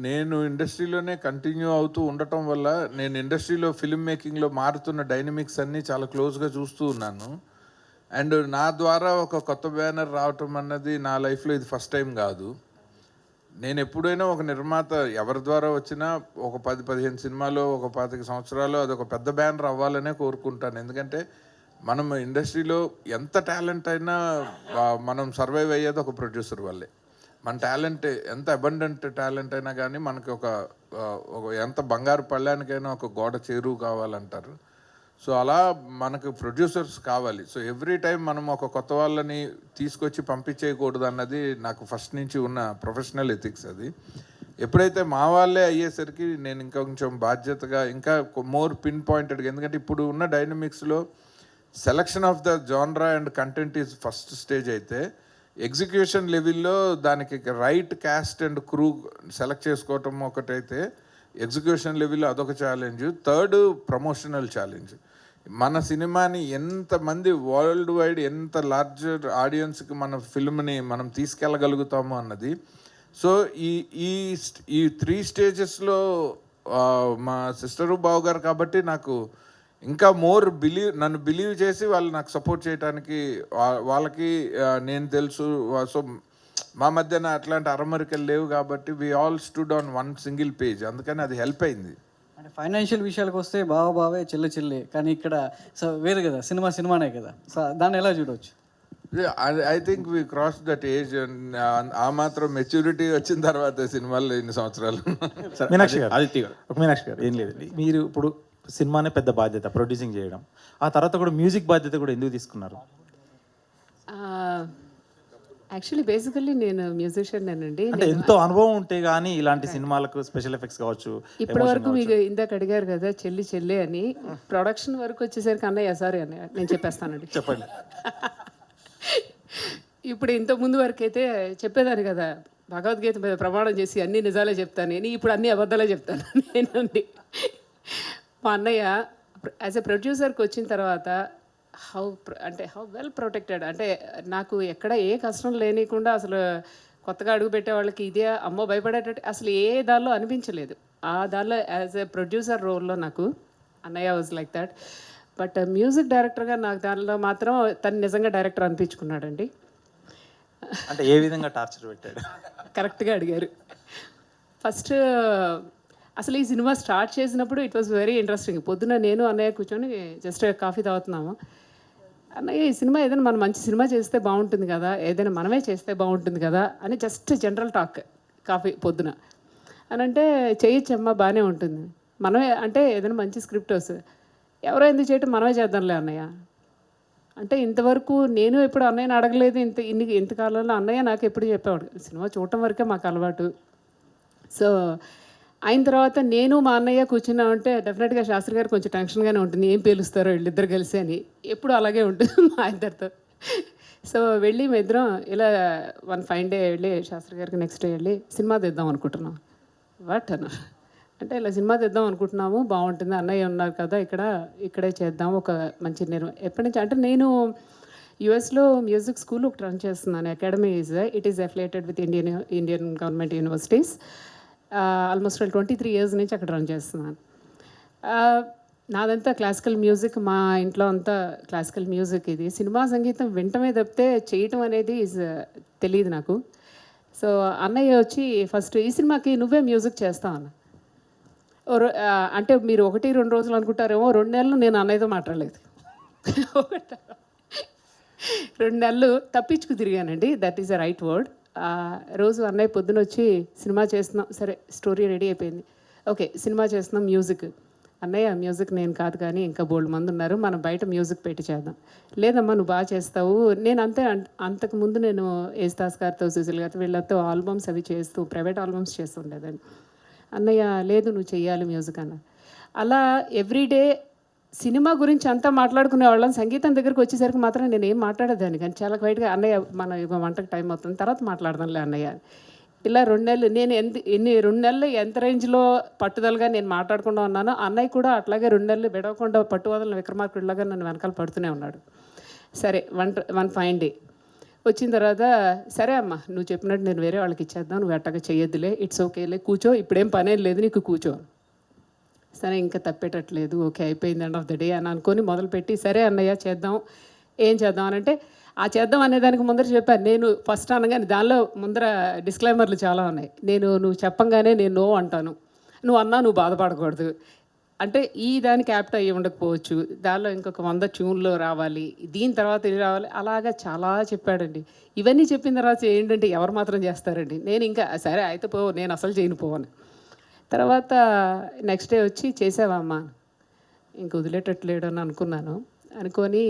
నేను ఇండస్ట్రీలోనే కంటిన్యూ అవుతూ ఉండటం వల్ల నేను ఇండస్ట్రీలో ఫిల్మ్ మేకింగ్లో మారుతున్న డైనమిక్స్ అన్నీ చాలా క్లోజ్గా చూస్తూ ఉన్నాను. అండ్ నా ద్వారా ఒక కొత్త బ్యానర్ రావటం అన్నది నా లైఫ్లో ఇది ఫస్ట్ టైం కాదు. నేను ఎప్పుడైనా ఒక నిర్మాత ఎవరి ద్వారా వచ్చినా ఒక 10-15 సినిమాలో ఒక 25 సంవత్సరాలు అది ఒక పెద్ద బ్యానర్ అవ్వాలనే కోరుకుంటాను. ఎందుకంటే మనం ఇండస్ట్రీలో ఎంత టాలెంట్ అయినా మనం సర్వైవ్ అయ్యేది ఒక ప్రొడ్యూసర్ వల్లే. మన టాలెంట్ ఎంత అబండెంట్ టాలెంట్ అయినా కానీ మనకి ఒక ఎంత బంగారు పళ్ళానికైనా ఒక గోడ చేరువు కావాలంటారు. సో అలా మనకు ప్రొడ్యూసర్స్ కావాలి. సో ఎవ్రీ టైం మనం ఒక కొత్త వాళ్ళని తీసుకొచ్చి పంపించేయకూడదు అన్నది నాకు ఫస్ట్ నుంచి ఉన్న ప్రొఫెషనల్ ఎథిక్స్. అది ఎప్పుడైతే మా వాళ్ళే అయ్యేసరికి నేను ఇంకా కొంచెం బాధ్యతగా ఇంకా మోర్ పిన్ పాయింటెడ్గా, ఎందుకంటే ఇప్పుడు ఉన్న డైనమిక్స్లో selection of the genre and content is first stage అయితే ఎగ్జిక్యూషన్ లెవెల్లో దానికి right cast and crew select చేసుకోవటం ఒకటైతే ఎగ్జిక్యూషన్ లెవెల్లో అదొక ఛాలెంజ్. Third promotional challenge. మన సినిమాని ఎంతమంది వరల్డ్ వైడ్ ఎంత లార్జర్ ఆడియన్స్కి మన ఫిల్మ్ని మనం తీసుకెళ్ళగలుగుతాము అన్నది. సో ఈ 3 స్టేజెస్లో మా సిస్టరు బావు గారు కాబట్టి నాకు ఇంకా మోర్ నన్ను బిలీవ్ చేసి వాళ్ళు నాకు సపోర్ట్ చేయడానికి వాళ్ళకి నేను తెలుసు. సో మా మధ్యన అట్లాంటి అరమరికలు లేవు కాబట్టి we all stood on one single page. అందుకని అది హెల్ప్ అయింది. అంటే ఫైనాన్షియల్ విషయాలకు వస్తే బావే చెల్లె కానీ ఇక్కడ సో వేరు కదా, సినిమానే కదా. సో దాన్ని ఎలా చూడవచ్చు? I think we cross that age. ఆ మాత్రం మెచ్యూరిటీ వచ్చిన తర్వాత సినిమాల్లో ఎన్ని సంవత్సరాలు. మీనాక్షి గారు, ఆదిత్య గారు, మీనాక్షి గారు, ఏం లేదండి, మీరు ఇప్పుడు సినిమానే పెద్ద బాధ్యత ప్రొడ్యూసింగ్ చేయడం, ఆ తర్వాత కూడా మ్యూజిక్ బాధ్యత కూడా ఎందుకు తీసుకున్నారు? యాక్చువల్లీ బేసికల్లీ నేను మ్యూజిషియన్ అండి. అంటే ఎంతో అనుభవం ఉంటే కానీ ఇలాంటి సినిమాలకు స్పెషల్ ఎఫెక్ట్స్ కావచ్చు. ఇప్పటి వరకు మీకు ఇందాక అడిగారు కదా చెల్లి అని, ప్రొడక్షన్ వరకు వచ్చేసరికి అన్నయ్య సారీ అన్నయ్య నేను చెప్పేస్తానండి. చెప్పండి. ఇప్పుడు ఇంత ముందు వరకు అయితే చెప్పేదాన్ని కదా, భగవద్గీత మీద ప్రమాణం చేసి అన్ని నిజాలే చెప్తాను నేను, ఇప్పుడు అన్ని అబద్ధాలే చెప్తాను నేనండి. మా అన్నయ్య యాజ్ ఎ ప్రొడ్యూసర్కి వచ్చిన తర్వాత హౌ వెల్ ప్రొటెక్టెడ్ అంటే నాకు ఎక్కడ ఏ కష్టం లేనికుండా అసలు కొత్తగా అడుగు పెట్టే వాళ్ళకి ఇదే అమ్మో భయపడేటట్టు అసలు ఏ దానిలో అనిపించలేదు. ఆ దానిలో యాజ్ ఎ ప్రొడ్యూసర్ రోల్లో నాకు అన్నయ్య was like that. But music డైరెక్టర్గా నాకు దానిలో మాత్రం తను నిజంగా డైరెక్టర్ అనిపించుకున్నాడండి. అంటే ఏ విధంగా టార్చర్ పెట్టాడు? కరెక్ట్గా అడిగారు. ఫస్ట్ అసలు ఈ సినిమా స్టార్ట్ చేసినప్పుడు ఇట్ వాస్ వెరీ ఇంట్రెస్టింగ్. పొద్దున నేను అన్నయ్య కూర్చొని జస్ట్ కాఫీ తాగుతున్నాము. అన్నయ్య ఈ సినిమా ఏదైనా మనం మంచి సినిమా చేస్తే బాగుంటుంది కదా, ఏదైనా మనమే చేస్తే బాగుంటుంది కదా అని జస్ట్ జనరల్ టాక్ కాఫీ పొద్దున అని అంటే, చేయొచ్చమ్మా బాగానే ఉంటుంది, మనమే అంటే ఏదైనా మంచి స్క్రిప్ట్ వస్తుంది, ఎవరో ఎందుకు చేయటం, మనమే చేద్దాంలే అన్నయ్య అంటే. ఇంతవరకు నేను ఎప్పుడు అన్నయ్యని అడగలేదు. ఇంతకాలంలో అన్నయ్య నాకు ఎప్పుడు చెప్పేవాడు, సినిమా చూడటం వరకే మాకు అలవాటు. సో అయిన తర్వాత నేను మా అన్నయ్య కూర్చున్నామంటే డెఫినెట్గా శాస్త్రి గారు కొంచెం టెన్షన్గానే ఉంటుంది, ఏం పేలుస్తారో వీళ్ళిద్దరు కలిసి అని. ఎప్పుడు అలాగే ఉంటుంది మా ఇద్దరితో. సో వెళ్ళి మా ఇద్దరం ఇలా వన్ ఫైన్ డే వెళ్ళి శాస్త్రి గారికి నెక్స్ట్ డే వెళ్ళి సినిమా తెద్దాం అనుకుంటున్నాం. వాట్ అన్న అంటే ఇలా సినిమా తెద్దాం అనుకుంటున్నాము, బాగుంటుంది, అన్నయ్య ఉన్నారు కదా ఇక్కడే చేద్దాం, ఒక మంచి ఎప్పటి నుంచి అంటే నేను యుఎస్లో మ్యూజిక్ స్కూల్ ఒకటి రన్ చేస్తున్నాను. Academy it is affiliated with Indian government universities. Almost 23 years నుంచి అక్కడ రన్ చేస్తున్నాను. నాదంతా క్లాసికల్ మ్యూజిక్, మా ఇంట్లో అంతా క్లాసికల్ మ్యూజిక్. ఇది సినిమా సంగీతం వింటమే తప్పితే చేయటం అనేది తెలియదు నాకు. సో అన్నయ్య వచ్చి ఫస్ట్ ఈ సినిమాకి నువ్వే మ్యూజిక్ చేస్తావు అన్న. అంటే మీరు 1-2 రోజులు అనుకుంటారేమో, 2 నెలలు నేను అన్నయ్యతో మాట్లాడలేదు. 2 నెలలు తప్పించుకు తిరిగానండి, that is the right word. రోజు అన్నయ్య పొద్దున వచ్చి సినిమా చేస్తున్నాం, సరే స్టోరీ రెడీ అయిపోయింది, ఓకే సినిమా చేస్తున్నాం, మ్యూజిక్. అన్నయ్య మ్యూజిక్ నేను కాదు కానీ ఇంకా బోల్డ్ మంది ఉన్నారు, మనం బయట మ్యూజిక్ పెట్టి చేద్దాం. లేదమ్మా నువ్వు బాగా చేస్తావు. నేను అంతకుముందు నేను యేసుదాస్ గారితో, సుశీల్ గారితో వీళ్ళతో ఆల్బమ్స్ అవి చేస్తూ ప్రైవేట్ ఆల్బమ్స్ చేస్తుండేదాన్ని. అన్నయ్య లేదు నువ్వు చెయ్యాలి మ్యూజిక్ అన్న. అలా ఎవ్రీడే సినిమా గురించి అంతా మాట్లాడుకునే వాళ్ళం. సంగీతం దగ్గరికి వచ్చేసరికి మాత్రం నేను ఏం మాట్లాడేదాన్ని కానీ చాలా క్వైట్గా, అన్నయ్య మన వంటకు టైం అవుతుంది తర్వాత మాట్లాడదాంలే అన్నయ్య. ఇలా 2 నెలలు నేను 2 నెలలు ఎంత రేంజ్లో పట్టుదలగా నేను మాట్లాడకుండా ఉన్నానో, అన్నయ్య కూడా అట్లాగే 2 నెలలు విడవకుండా పట్టువదల విక్రమార్కుడిలాగా నన్ను వెనకాల పడుతూనే ఉన్నాడు. సరే వన్ ఫైన్ డే వచ్చిన తర్వాత, సరే అమ్మ నువ్వు చెప్పినట్టు నేను వేరే వాళ్ళకి ఇచ్చేద్దాం, నువ్వు అట్టగా చేయొద్దులే, ఇట్స్ ఓకేలే, కూర్చో, ఇప్పుడేం పనేం లేదు నీకు, కూర్చో. సరే ఇంకా తప్పేటట్లేదు, ఓకే అయిపోయింది ఎండ్ ఆఫ్ ద డే అని అనుకొని మొదలుపెట్టి, సరే అన్నయ్య చేద్దాం, ఏం చేద్దాం అని అంటే, ఆ చేద్దాం అనేదానికి ముందర చెప్పాను నేను. ఫస్ట్ అనగానే దానిలో ముందర డిస్క్లైమర్లు చాలా ఉన్నాయి. నువ్వు చెప్పంగానే నేను నో అంటాను, నువ్వు అన్నా నువ్వు బాధపడకూడదు అంటే ఈ దానికి యాప్ట్ అయ్యి ఉండకపోవచ్చు, దానిలో ఇంకొక 100 ట్యూన్లు రావాలి, దీని తర్వాత ఇది రావాలి, అలాగా చాలా చెప్పాడండి. ఇవన్నీ చెప్పిన తర్వాత ఏంటంటే ఎవరు మాత్రం చేస్తారండి. నేను ఇంకా సరే అయితే పో, నేను అసలు చేయను పోవని. తర్వాత నెక్స్ట్ డే వచ్చి చేసావమ్మా, ఇంక వదిలేటట్లేడు అని అనుకొని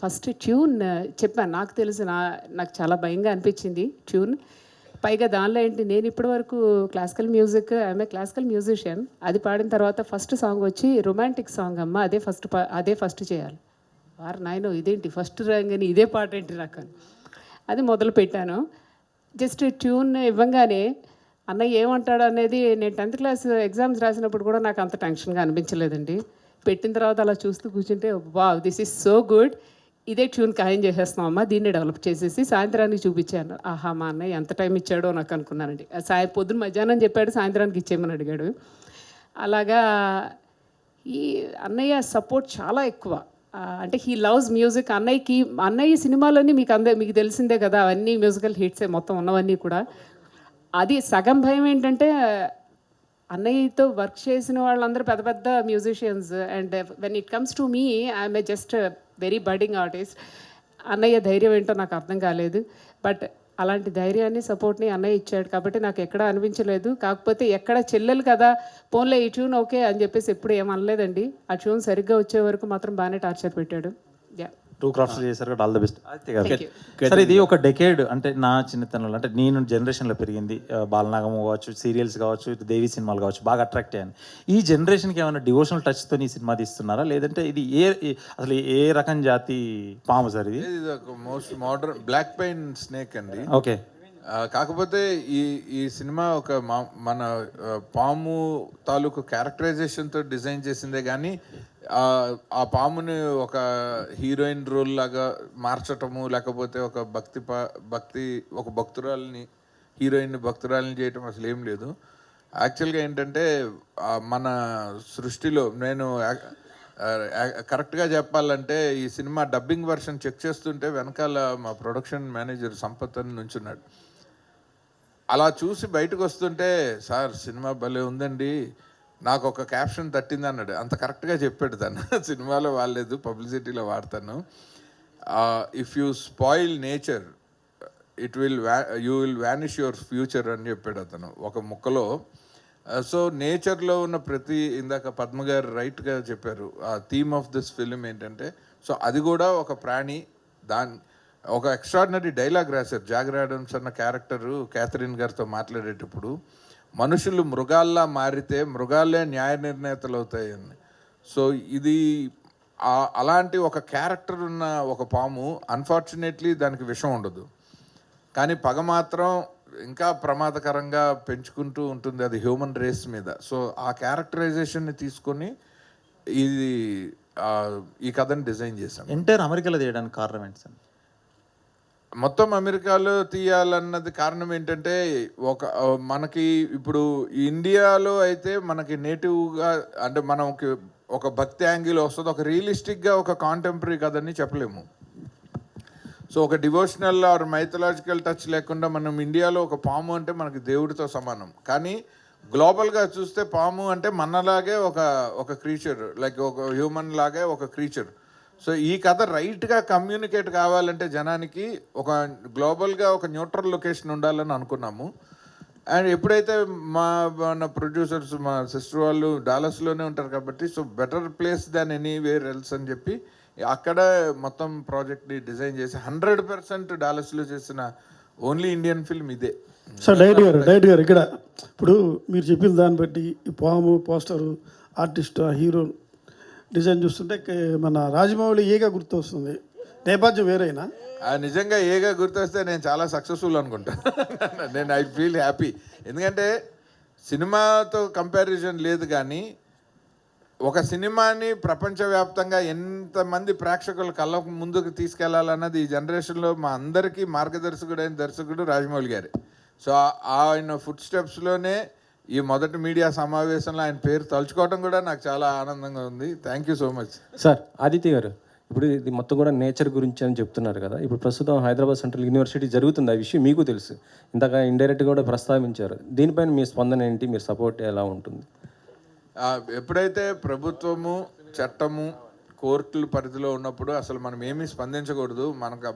ఫస్ట్ ట్యూన్ చెప్పాను. నాకు తెలుసు, నాకు చాలా భయంగా అనిపించింది ట్యూన్. పైగా దానిలో ఏంటి, నేను ఇప్పటి వరకు classical music, I'm a classical musician. అది పాడిన తర్వాత ఫస్ట్ సాంగ్ వచ్చి రొమాంటిక్ సాంగ్ అమ్మ, అదే ఫస్ట్ చేయాలి. వారు నాయన ఇదేంటి ఫస్ట్ రాగానే ఇదే పాట ఏంటి నాకు అని అది మొదలు పెట్టాను. జస్ట్ ట్యూన్ ఇవ్వంగానే అన్నయ్య ఏమంటాడు అనేది, నేను 10th క్లాస్ ఎగ్జామ్స్ రాసినప్పుడు కూడా నాకు అంత టెన్షన్గా అనిపించలేదండి. పెట్టిన తర్వాత అలా చూస్తూ కూర్చుంటే wow this is so good, ఇదే ట్యూన్ ఖాయం చేసేస్తున్నాం అమ్మ, దీన్ని డెవలప్ చేసేసి సాయంత్రానికి చూపించాను. ఆహా మా అన్నయ్య ఎంత టైం ఇచ్చాడో నాకు అనుకున్నానండి. పొద్దున్న మధ్యాహ్నం చెప్పాడు, సాయంత్రానికి ఇచ్చేయమని అడిగాడు. అలాగా ఈ అన్నయ్య సపోర్ట్ చాలా ఎక్కువ. అంటే హీ లవ్స్ మ్యూజిక్. అన్నయ్య సినిమాలన్నీ మీకు తెలిసిందే కదా, అవన్నీ మ్యూజికల్ హిట్సే మొత్తం ఉన్నవన్నీ కూడా. అది సగం భయం ఏంటంటే అన్నయ్యతో వర్క్ చేసిన వాళ్ళందరూ పెద్ద పెద్ద musicians, and when it comes to me I'm a just very budding artist. అన్నయ్య ధైర్యం ఏంటో నాకు అర్థం కాలేదు. బట్ అలాంటి ధైర్యాన్ని, సపోర్ట్ని అన్నయ్య ఇచ్చాడు కాబట్టి నాకు ఎక్కడా అనిపించలేదు. కాకపోతే ఎక్కడ చెల్లెలు కదా పోన్లే ఈ ట్యూన్ ఓకే అని చెప్పేసి ఎప్పుడు ఏమనలేదండి. ఆ ట్యూన్ సరిగ్గా వచ్చే వరకు మాత్రం బాగానే టార్చర్ పెట్టాడు. యా 2 క్రాఫ్ట్స్ చేశారు కదా, ఆల్ ద బెస్ట్. సార్ ఇది ఒక డెకేడ్, అంటే నా చిన్నతనంలో, అంటే నేను జనరేషన్లో పెరిగింది, బాలనాగం కావచ్చు, సీరియల్స్ కావచ్చు, దేవి సినిమాలు కావచ్చు, బాగా అట్రాక్ట్ అయ్యాను. ఈ జనరేషన్కి ఏమైనా డివోషనల్ టచ్తో ఈ సినిమా తీస్తున్నారా, లేదంటే ఇది అసలు ఏ రకం జాతి పాము సార్ ఇది? ఒక most modern black paint snake అండి. ఓకే. కాకపోతే ఈ సినిమా ఒక మన పాము తాలూకు క్యారెక్టరైజేషన్తో డిజైన్ చేసిందే కానీ ఆ పాముని ఒక హీరోయిన్ రోల్ లాగా మార్చటము, లేకపోతే ఒక ఒక భక్తురాలని, హీరోయిన్ భక్తురాలని చేయటం అసలు ఏం లేదు. యాక్చువల్గా ఏంటంటే మన సృష్టిలో నేను కరెక్ట్గా చెప్పాలంటే ఈ సినిమా డబ్బింగ్ వర్షన్ చెక్ చేస్తుంటే వెనకాల మా ప్రొడక్షన్ మేనేజర్ సంపత్ అని నుంచున్నాడు. అలా చూసి బయటకు వస్తుంటే, సార్ సినిమా భలే ఉందండి, నాకు ఒక క్యాప్షన్ తట్టింది అన్నాడు. అంత కరెక్ట్గా చెప్పాడు తను. సినిమాలో వాడలేదు, పబ్లిసిటీలో వాడతాను. If you spoil nature you will vanish your future అని చెప్పాడు అతను ఒక ముక్కలో. సో నేచర్లో ఉన్న ప్రతి, ఇందాక పద్మ గారు రైట్గా చెప్పారు, ఆ థీమ్ ఆఫ్ దిస్ ఫిలిం ఏంటంటే, సో అది కూడా ఒక ప్రాణి. ఒక ఎక్స్ట్రాడినరీ డైలాగ్ రాశారు జాగర్ ఆడమ్స్ అన్న క్యారెక్టరు క్యాథరిన్ గారితో మాట్లాడేటప్పుడు, మనుషులు మృగాల్లా మారితే మృగాలే న్యాయ నిర్ణేతలు అవుతాయని. సో ఇది అలాంటి ఒక క్యారెక్టర్ ఉన్న ఒక పాము, అన్ఫార్చునేట్లీ దానికి విషం ఉండదు, కానీ పగ మాత్రం ఇంకా ప్రమాదకరంగా పెంచుకుంటూ ఉంటుంది, అది హ్యూమన్ రేస్ మీద. సో ఆ క్యారెక్టరైజేషన్ని తీసుకొని ఈ కథని డిజైన్ చేశాం. ఎంటైర్ అమెరికాలో తీయడానికి కారణం ఏంటి సార్? మొత్తం అమెరికాలో తీయాలన్నది కారణం ఏంటంటే, మనకి ఇప్పుడు ఇండియాలో అయితే మనకి నేటివ్గా, అంటే మనకి ఒక భక్తి యాంగిల్ వస్తుంది, ఒక రియలిస్టిక్గా ఒక కాంటెంపరీ కథని చెప్పలేము. సో ఒక డివోషనల్ ఆర్ మైథలాజికల్ టచ్ లేకుండా మనం ఇండియాలో ఒక పాము అంటే మనకి దేవుడితో సమానం, కానీ గ్లోబల్గా చూస్తే పాము అంటే మనలాగే ఒక క్రీచర్, లైక్ ఒక హ్యూమన్ లాగే ఒక క్రీచర్. సో ఈ కథ రైట్గా కమ్యూనికేట్ కావాలంటే జనానికి ఒక గ్లోబల్గా ఒక న్యూట్రల్ లొకేషన్ ఉండాలని అనుకున్నాము. అండ్ ఎప్పుడైతే మన ప్రొడ్యూసర్స్, మా సిస్టర్ వాళ్ళు డాలస్లోనే ఉంటారు కాబట్టి, సో బెటర్ ప్లేస్ దాన్ ఎనీవేర్ ఎల్స్ అని చెప్పి అక్కడ మొత్తం ప్రాజెక్ట్ని డిజైన్ చేసి 100% డాలస్లో చేసిన ఓన్లీ ఇండియన్ ఫిల్మ్ ఇదే. సార్ డైరెక్ట్ గారు ఇక్కడ ఇప్పుడు మీరు చెప్పిన దాన్ని బట్టి ఈ పాము పోస్టరు, ఆర్టిస్ట్, హీరో డిజైన్ చూస్తుంటే మన రాజమౌళి ఏగా గుర్తు వస్తుంది, నేపథ్యం వేరైనా? నిజంగా ఏగా గుర్తొస్తే నేను చాలా సక్సెస్ఫుల్ అనుకుంటా. నేను ఐ ఫీల్ హ్యాపీ, ఎందుకంటే సినిమాతో కంపారిజన్ లేదు, కానీ ఒక సినిమాని ప్రపంచవ్యాప్తంగా ఎంతమంది ప్రేక్షకుల కళ్ళ ముందుకు తీసుకెళ్లాలన్నది ఈ జనరేషన్లో మా అందరికీ మార్గదర్శకుడైన దర్శకుడు రాజమౌళి గారే. సో ఆయన ఫుట్ స్టెప్స్లోనే ఈ మొదటి మీడియా సమావేశంలో ఆయన పేరు తలుచుకోవడం కూడా నాకు చాలా ఆనందంగా ఉంది. Thank you so much. Sir Aditya గారు, ఇప్పుడు ఇది మొత్తం కూడా నేచర్ గురించి అని చెప్తున్నారు కదా, ఇప్పుడు ప్రస్తుతం హైదరాబాద్ సెంట్రల్ యూనివర్సిటీ జరుగుతుంది, ఆ విషయం మీకు తెలుసు, ఇందాక ఇండైరెక్ట్గా కూడా ప్రస్తావించారు, దీనిపైన మీ స్పందన ఏంటి, మీ సపోర్ట్ ఎలా ఉంటుంది? ఎప్పుడైతే ప్రభుత్వము, చట్టము, కోర్టుల పరిధిలో ఉన్నప్పుడు అసలు మనం ఏమీ స్పందించకూడదు.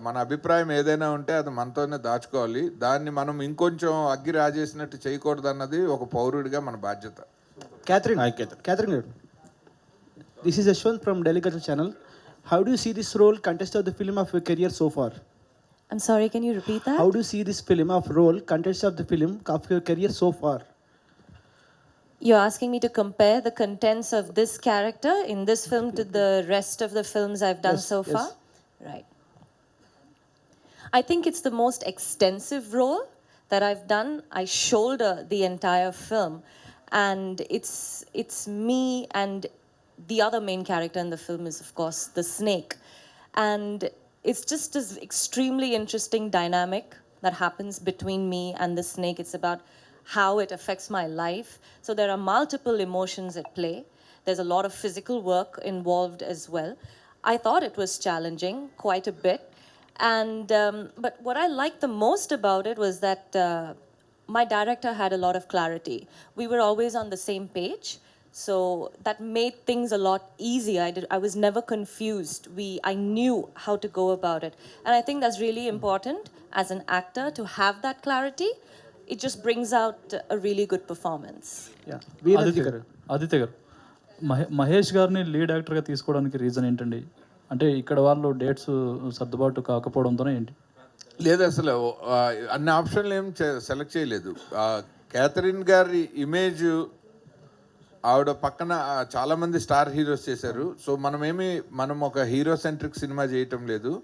మన అభిప్రాయం ఏదైనా ఉంటే అది మనతోనే దాచుకోవాలి, దాన్ని మనం ఇంకొంచెం అగ్గి రాజేసినట్టు చేయకూడదు అన్నది ఒక పౌరుడిగా మన బాధ్యత. Catherine garu, this is Ashwant from Delhi Culture Channel. How do you see this role contest of the film of your career so far? I'm sorry, can you repeat that? How do you see this film of role contest of the film of your career so far? You're asking me to compare the contents of this character in this film to the rest of the films I've done so far? Right. I think it's the most extensive role that I've done. I shoulder the entire film, and it's me, and the other main character in the film is, of course, the snake. And it's just this extremely interesting dynamic that happens between me and the snake. It's about how it affects my life. So there are multiple emotions at play. There's a lot of physical work involved as well. I thought it was challenging quite a bit. And but what I liked the most about it was that my director had a lot of clarity. We were always on the same page. So that made things a lot easier. I was never confused. I knew how to go about it. And I think that's really important as an actor to have that clarity. It just brings out a really good performance. Aditya గారు, మహేష్ గారిని lead యాక్టర్గా తీసుకోవడానికి reason ఏంటండి? అంటే ఇక్కడ వాళ్ళు dates సర్దుబాటు కాకపోవడంతోనే ఏంటి? లేదు, అసలు అన్ని ఆప్షన్లు ఏం సెలెక్ట్ చేయలేదు. క్యాథరిన్ గారి ఇమేజ్, ఆవిడ పక్కన చాలామంది స్టార్ హీరోస్ చేశారు. సో మనం ఒక హీరో సెంట్రిక్ సినిమా చేయటం లేదు.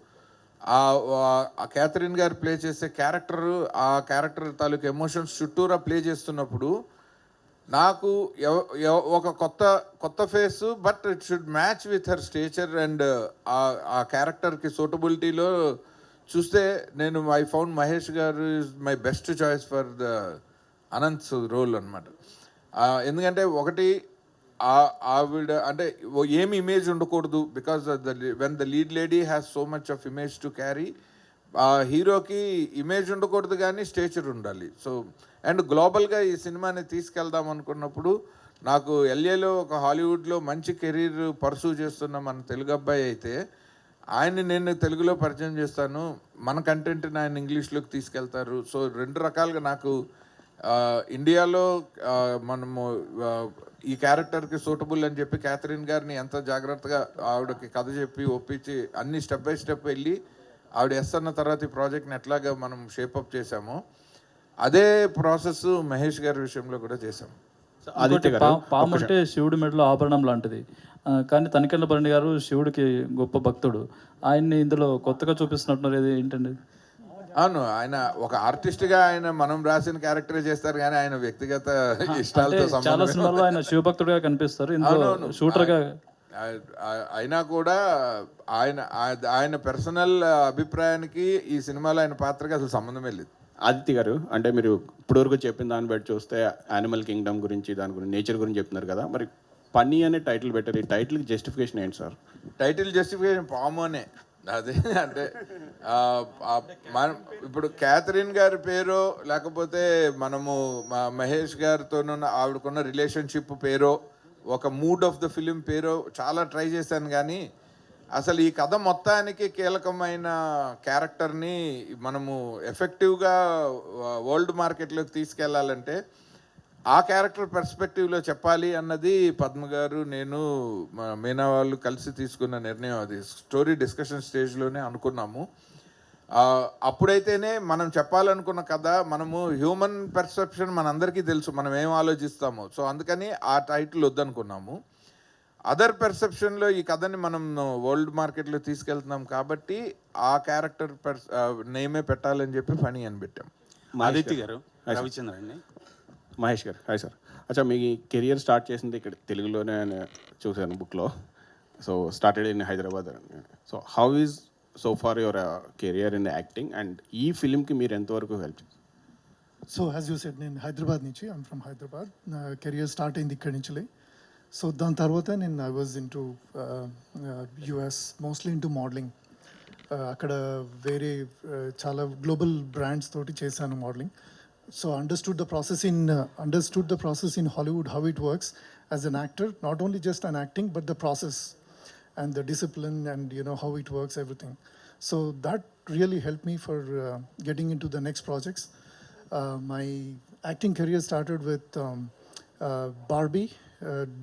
ఆ క్యాథరిన్ గారు ప్లే చేసే క్యారెక్టరు, ఆ క్యారెక్టర్ తాలూకు ఎమోషన్స్ చుట్టూరా ప్లే చేస్తున్నప్పుడు నాకు ఒక కొత్త face, but it should match with her stature and ఆ క్యారెక్టర్కి సూటబిలిటీలో చూస్తే ఐ ఫౌండ్ మహేష్ గారు is my best choice for the Anant role అనమాట. ఎందుకంటే ఒకటి, ఆవిడ అంటే ఏమి ఇమేజ్ ఉండకూడదు, because when the lead lady has so much of image to carry. హీరోకి ఇమేజ్ ఉండకూడదు కానీ స్టేచర్ ఉండాలి. సో అండ్ గ్లోబల్గా ఈ సినిమాని తీసుకెళ్దాం అనుకున్నప్పుడు నాకు ఎల్ఏలో ఒక హాలీవుడ్లో మంచి కెరీర్ పర్సూ చేస్తున్న మన తెలుగు అబ్బాయి అయితే ఆయన్ని నేను తెలుగులో పరిచయం చేస్తాను, మన కంటెంట్ని ఆయన ఇంగ్లీష్లోకి తీసుకెళ్తారు. సో 2 రకాలుగా నాకు ఇండియాలో మనము ఈ క్యారెక్టర్కి సూటబుల్ అని చెప్పి క్యాథరిన్ గారిని ఎంత జాగ్రత్తగా ఆవిడకి కథ చెప్పి ఒప్పించి అన్ని స్టెప్ బై స్టెప్ వెళ్ళి ఆవిడ అన్న తర్వాత ఈ ప్రాజెక్ట్ని ఎట్లాగా మనం షేపప్ చేసామో అదే ప్రాసెస్ మహేష్ గారి విషయంలో కూడా చేసాం. పాము అంటే శివుడి మెడలో ఆభరణం లాంటిది, కానీ తనికెళ్ళ భరణి గారు శివుడికి గొప్ప భక్తుడు, ఆయన్ని ఇందులో కొత్తగా చూపిస్తున్నట్టున్నారు, ఇది ఏంటండి? అవును, ఆయన ఒక ఆర్టిస్ట్గా ఆయన మనం రాసిన క్యారెక్టరే చేస్తారు, కానీ ఆయన వ్యక్తిగత ఇష్టాలతో చాలా సినిమాల్లో ఆయన శివభక్తుడిగా కనిపిస్తారు, ఇందులో షూటర్గా అయినా కూడా ఆయన పర్సనల్ అభిప్రాయానికి ఈ సినిమాలో ఆయన పాత్రకి అసలు సంబంధమే లేదు. ఆదిత్య గారు, అంటే మీరు ఇప్పటివరకు చెప్పిన దాన్ని బట్టి చూస్తే యానిమల్ కింగ్డమ్ గురించి, దాని గురించి, నేచర్ గురించి చెప్తున్నారు కదా, మరి పన్నీ అనే టైటిల్ పెట్టారు. ఈ టైటిల్కి జస్టిఫికేషన్ ఏంటి సార్? టైటిల్ జస్టిఫికేషన్ పాము అనే, అదే అంటే మనం ఇప్పుడు క్యాథరిన్ గారి పేరో లేకపోతే మనము మహేష్ గారితోనున్న ఆవిడకున్న రిలేషన్షిప్ పేరో ఒక మూడ్ ఆఫ్ ద ఫిలిం పేరో చాలా ట్రై చేశాను, కానీ అసలు ఈ కథ మొత్తానికి కీలకమైన క్యారెక్టర్ని మనము ఎఫెక్టివ్గా వరల్డ్ మార్కెట్లోకి తీసుకెళ్లాలంటే ఆ క్యారెక్టర్ పర్స్పెక్టివ్లో చెప్పాలి అన్నది పద్మ గారు, నేను, మీనా వాళ్ళు కలిసి తీసుకున్న నిర్ణయం. అది స్టోరీ డిస్కషన్ స్టేజ్లోనే అనుకున్నాము. అప్పుడైతేనే మనం చెప్పాలనుకున్న కథ, మనము హ్యూమన్ పర్సెప్షన్ మనందరికీ తెలుసు, మనం ఏం ఆలోచిస్తామో. సో అందుకని ఆ టైటిల్ వద్దనుకున్నాము. అదర్ పర్సెప్షన్లో ఈ కథని మనం వరల్డ్ మార్కెట్లో తీసుకెళ్తున్నాం కాబట్టి ఆ క్యారెక్టర్ నేమే పెట్టాలని చెప్పి ఫనీ అని పెట్టాం. ఆదిత్య గారు, రవిచంద్ర అండి. మహేష్ గారు, హాయ్ సార్. అచ్చా, మీ కెరియర్ స్టార్ట్ చేసింది ఇక్కడ తెలుగులోనే చూశాను బుక్లో. So started in Hyderabad. So how is so far your career in acting and ఈ ఫిలింకి మీరు ఎంతవరకు హెల్ప్ చేస్తారు? సో యాజ్ యూ సెడ్, నేను హైదరాబాద్ నుంచి, ఐమ్ ఫ్రమ్ హైదరాబాద్. నా కెరియర్ స్టార్ట్ అయింది ఇక్కడి నుంచిలే. సో దాని తర్వాత నేను I was in to US, mostly in to modelling. అక్కడ వేరే చాలా గ్లోబల్ బ్రాండ్స్ తోటి చేశాను modelling. So understood the process in Hollywood, how it works as an actor, not only just an acting, but the process and the discipline and, you know, how it works, everything. So that really helped me for getting into the next projects. My acting career started with Barbie,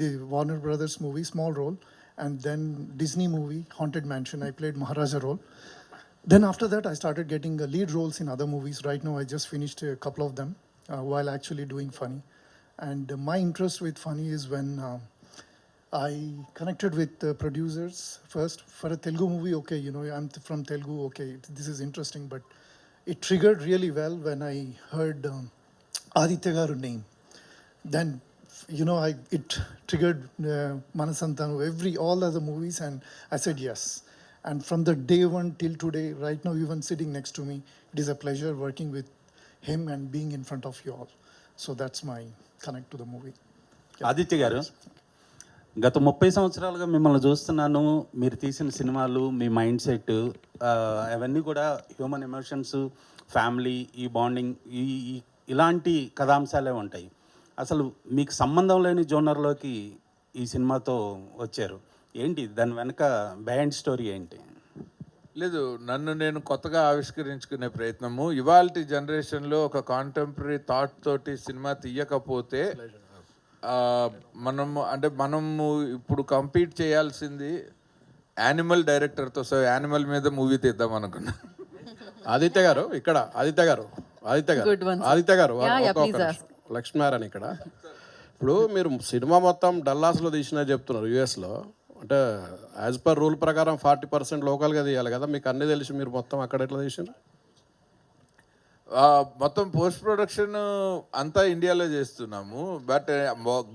the Warner Brothers movie, small role, and then Disney movie, Haunted Mansion. I played Maharaja role. Then after that, I started getting lead roles in other movies. Right now, I just finished a couple of them while actually doing funny. And my interest with funny is when I connected with producers first for a Telugu movie. Okay, you know, I'm from Telugu. Okay, this is interesting, but it triggered really well when I heard Aditya Garu name. Then, you know, it triggered Manasantanu, all other movies, and I said yes. And from the day one till today, right now, even sitting next to me, it is a pleasure working with him and being in front of you all. So that's my connect to the movie. Aditya గారు, గత 30 సంవత్సరాలుగా మిమ్మల్ని చూస్తున్నాను. మీరు తీసిన సినిమాలు, మీ mind set, అవన్నీ కూడా హ్యూమన్ ఎమోషన్స్, ఫ్యామిలీ, ఈ బాండింగ్, ఇలాంటి కథాంశాలే ఉంటాయి. అసలు మీకు సంబంధం లేని జోనర్లోకి ఈ సినిమాతో వచ్చారు. ఏంటి దాని వెనక బ్యాండ్ స్టోరీ ఏంటి? లేదు, నన్ను నేను కొత్తగా ఆవిష్కరించుకునే ప్రయత్నము. ఇవాల్టి జనరేషన్లో ఒక కాంటెంపరీ థాట్ తోటి సినిమా తీయకపోతే మనము ఇప్పుడు కంపీట్ చేయాల్సింది యానిమల్ డైరెక్టర్తో. సో యానిమల్ మీద మూవీ తీద్దాం అనుకున్నా. ఆదిత్య గారు ఇక్కడ, ఆదిత్య గారు లక్ష్మీనారాయణ ఇక్కడ. ఇప్పుడు మీరు సినిమా మొత్తం డల్లాస్లో తీసినా చెప్తున్నారు, యూఎస్లో. అంటే యాజ్ పర్ రూల్ ప్రకారం 40% లోకల్గా తీయాలి కదా, మీకు అన్నీ తెలిసి మీరు మొత్తం అక్కడ ఎట్లా తీసినారు? మొత్తం పోస్ట్ ప్రొడక్షన్ అంతా ఇండియాలో చేస్తున్నాము. బట్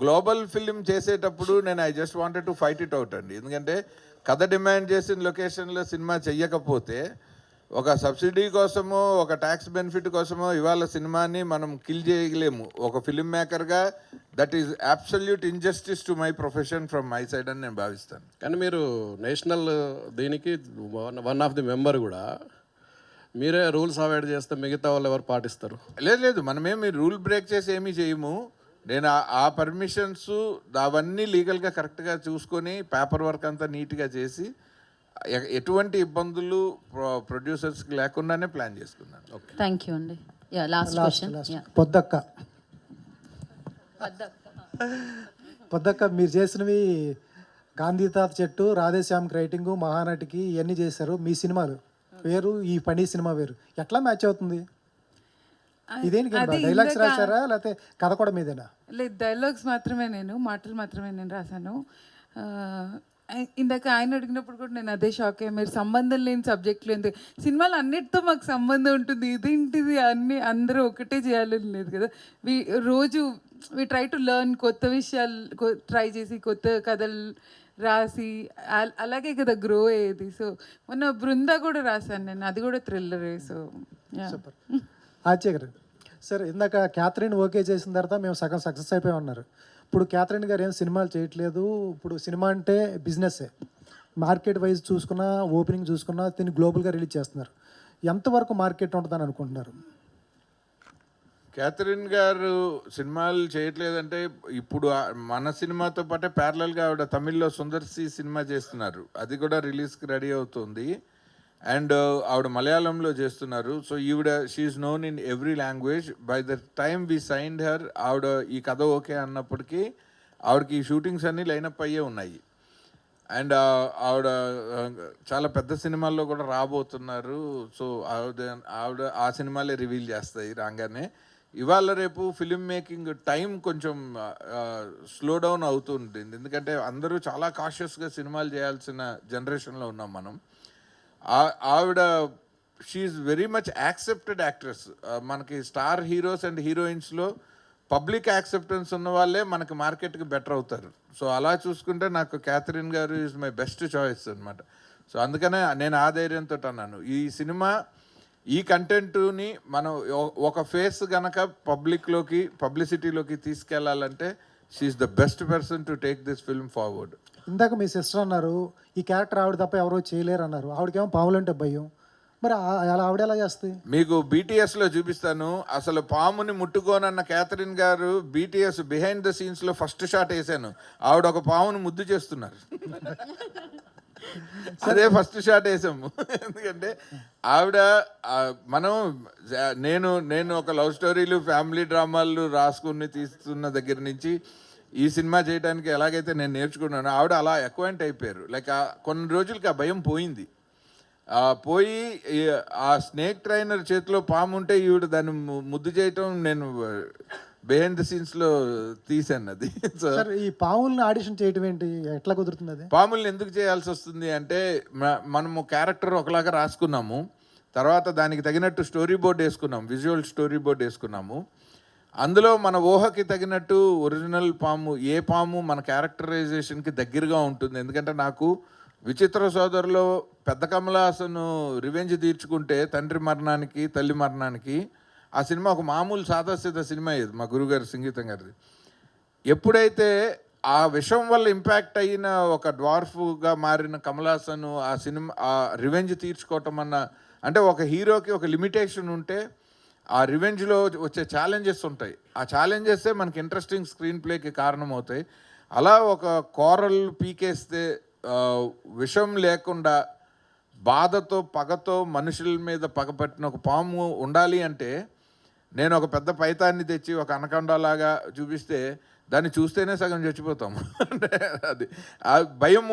గ్లోబల్ ఫిలిం చేసేటప్పుడు నేను I just wanted to fight it out అండి. ఎందుకంటే కథ డిమాండ్ చేసిన లొకేషన్లో సినిమా చెయ్యకపోతే ఒక సబ్సిడీ కోసమో ఒక ట్యాక్స్ బెనిఫిట్ కోసమో ఇవాళ సినిమాని మనం కిల్ చేయలేము. ఒక ఫిలిం మేకర్గా that is absolute injustice to my profession from my side అని నేను భావిస్తాను. కానీ మీరు నేషనల్ దీనికి వన్ ఆఫ్ ది మెంబర్ కూడా, మీరే రూల్స్ అవాయిడ్ చేస్తే మిగతా వాళ్ళు ఎవరు పాటిస్తారు? లేదు, మనమేమి రూల్ బ్రేక్ చేసి ఏమీ చేయము. నేను ఆ పర్మిషన్స్ అవన్నీ లీగల్గా కరెక్ట్గా చూసుకొని పేపర్ వర్క్ అంతా నీట్గా చేసి ఎటువంటి ఇబ్బందులు ప్రొడ్యూసర్స్కి లేకుండానే ప్లాన్ చేసుకున్నాను. థ్యాంక్ యూ అండి. Yeah last question. పొద్దక్క మీరు చేసినవి గాంధీ తాత చెట్టు, రాధేశ్యామ్కి రైటింగు, మహానటికి ఇవన్నీ చేశారు. మీ సినిమాలు వేరు, ఈ పని సినిమా వేరు, ఎట్లా మ్యాచ్ అవుతుంది? ఇదేంటి డైలాగ్స్ రాశారా లేకపోతే కథ కూడా మీదేనా? లేదు, డైలాగ్స్ మాత్రమే, మాటలు మాత్రమే నేను రాశాను. ఇందాక ఆయన అడిగినప్పుడు కూడా నేను అదే షాక్ అయ్యా, మీరు సంబంధం లేని సబ్జెక్టులు ఎందుకు, సినిమాలు అన్నిటితో మాకు సంబంధం ఉంటుంది, ఇదేంటిది అన్నీ అందరూ ఒకటే చేయాలని లేదు కదా. రోజు వి ట్రై టు లెర్న్, కొత్త విషయాలు ట్రై చేసి కొత్త కథలు రాసి అలాగే కదా గ్రో అయ్యేది. సో మొన్న బృందా కూడా రాశాను నేను, అది కూడా థ్రిల్లరే. So super. ఆచే గారు సార్, ఇందాక క్యాథరిన్ ఓకే చేసిన తర్వాత మేము సగం సక్సెస్ అయిపోయి ఉన్నారు. ఇప్పుడు క్యాథరిన్ గారు ఏం సినిమాలు చేయట్లేదు. ఇప్పుడు సినిమా అంటే బిజినెస్సే, మార్కెట్ వైజ్ చూసుకున్నా, ఓపెనింగ్ చూసుకున్నా దీన్ని గ్లోబల్గా రిలీజ్ చేస్తున్నారు. ఎంతవరకు మార్కెట్ ఉంటుందని అనుకుంటున్నారు? క్యాథరిన్ గారు సినిమాలు చేయట్లేదంటే ఇప్పుడు మన సినిమాతో పాటే ప్యారలల్గా ఆవిడ తమిళ్లో సుందర్సి సినిమా చేస్తున్నారు, అది కూడా రిలీజ్కి రెడీ అవుతుంది. అండ్ ఆవిడ మలయాళంలో చేస్తున్నారు. సో ఈవిడ she is known in every language. By the time we signed her, ఆవిడ ఈ కథ ఓకే అన్నప్పటికీ ఆవిడకి ఈ షూటింగ్స్ అన్నీ లైనప్ అయ్యే ఉన్నాయి. అండ్ ఆవిడ చాలా పెద్ద సినిమాల్లో కూడా రాబోతున్నారు. సో ఆవిడ ఆ సినిమాలే రివీల్ చేస్తాయి రాగానే. ఇవాళ రేపు ఫిలిం మేకింగ్ టైం కొంచెం స్లో డౌన్ అవుతుంది, ఎందుకంటే అందరూ చాలా కాషియస్గా సినిమాలు చేయాల్సిన జనరేషన్లో ఉన్నాం మనం. ఆవిడ she is very much accepted actress. మనకి స్టార్ హీరోస్ అండ్ హీరోయిన్స్లో పబ్లిక్ యాక్సెప్టెన్స్ ఉన్న వాళ్ళే మనకి మార్కెట్కి బెటర్ అవుతారు. సో అలా చూసుకుంటే నాకు క్యాథరిన్ గారు ఈజ్ మై బెస్ట్ చాయిస్ అనమాట. సో అందుకనే నేను ఆ ధైర్యంతో అన్నాను, ఈ సినిమా ఈ కంటెంట్ని మనం ఒక ఫేస్ గనక పబ్లిసిటీలోకి తీసుకెళ్లాలంటే she is the best person to take this film forward. ఇందాక మీ సిస్టర్ అన్నారు ఈ క్యారెక్టర్ ఆవిడ తప్ప ఎవరో చేయలేరు అన్నారు. ఆవిడకేమో పాములంటే భయం, మరి అలా ఆవిడ ఎలా చేస్తుంది? మీకు BTSలో చూపిస్తాను. అసలు పాముని ముట్టుకోనన్న క్యాథరిన్ గారు BTS బిహైండ్ ద సీన్స్లో ఫస్ట్ షాట్ వేసాను, ఆవిడ ఒక పాముని ముద్దు చేస్తున్నారు. అదే ఫస్ట్ షాట్ వేసాము. ఎందుకంటే ఆవిడ నేను ఒక లవ్ స్టోరీలు, ఫ్యామిలీ డ్రామాలు రాసుకుని తీస్తున్న దగ్గర నుంచి ఈ సినిమా చేయడానికి ఎలాగైతే నేను నేర్చుకున్నాను, ఆవిడ అలా అక్వైంట్ అయిపోయారు. లైక్ కొన్ని రోజులకి ఆ భయం పోయింది. పోయి ఆ స్నేక్ ట్రైనర్ చేతిలో పాము ఉంటే ఈవిడ దాన్ని ముద్దు చేయటం నేను బిహైండ్ ద సీన్స్లో తీసాను అది. సో ఈ పాముల్ని ఆడిషన్ చేయటం ఏంటి, ఎట్లా కుదురుతుంది అది? పాముల్ని ఎందుకు చేయాల్సి వస్తుంది అంటే మనము క్యారెక్టర్ ఒకలాగా రాసుకున్నాము, తర్వాత దానికి తగినట్టు స్టోరీ బోర్డ్ వేసుకున్నాము, విజువల్ స్టోరీ బోర్డ్ వేసుకున్నాము. అందులో మన ఊహకి తగినట్టు ఒరిజినల్ పాము ఏ పాము మన క్యారెక్టరైజేషన్కి దగ్గరగా ఉంటుంది. ఎందుకంటే నాకు విచిత్ర సోదరులో పెద్ద కమలాసను రివెంజ్ తీర్చుకుంటే తండ్రి మరణానికి తల్లి మరణానికి, ఆ సినిమా ఒక మామూలు సాదాసీదా సినిమా ఇది, మా గురుగారు సంగీతం గారిది. ఎప్పుడైతే ఆ విషం వల్ల ఇంపాక్ట్ అయిన ఒక డ్వార్ఫ్గా మారిన కమలాసను ఆ సినిమా ఆ రివెంజ్ తీర్చుకోవటం అంటే ఒక హీరోకి ఒక లిమిటేషన్ ఉంటే ఆ రివెంజ్లో వచ్చే ఛాలెంజెస్ ఉంటాయి, ఆ ఛాలెంజెస్సే మనకి ఇంట్రెస్టింగ్ స్క్రీన్ ప్లేకి కారణం అవుతాయి. అలా ఒక కోరల్ పీకేస్తే విషం లేకుండా బాధతో పగతో మనుషుల మీద పగపట్టిన ఒక పాము ఉండాలి అంటే నేను ఒక పెద్ద పైతాన్ని తెచ్చి ఒక అనకొండలాగా చూపిస్తే దాన్ని చూస్తేనే సగం చచ్చిపోతాము. అది ఆ భయం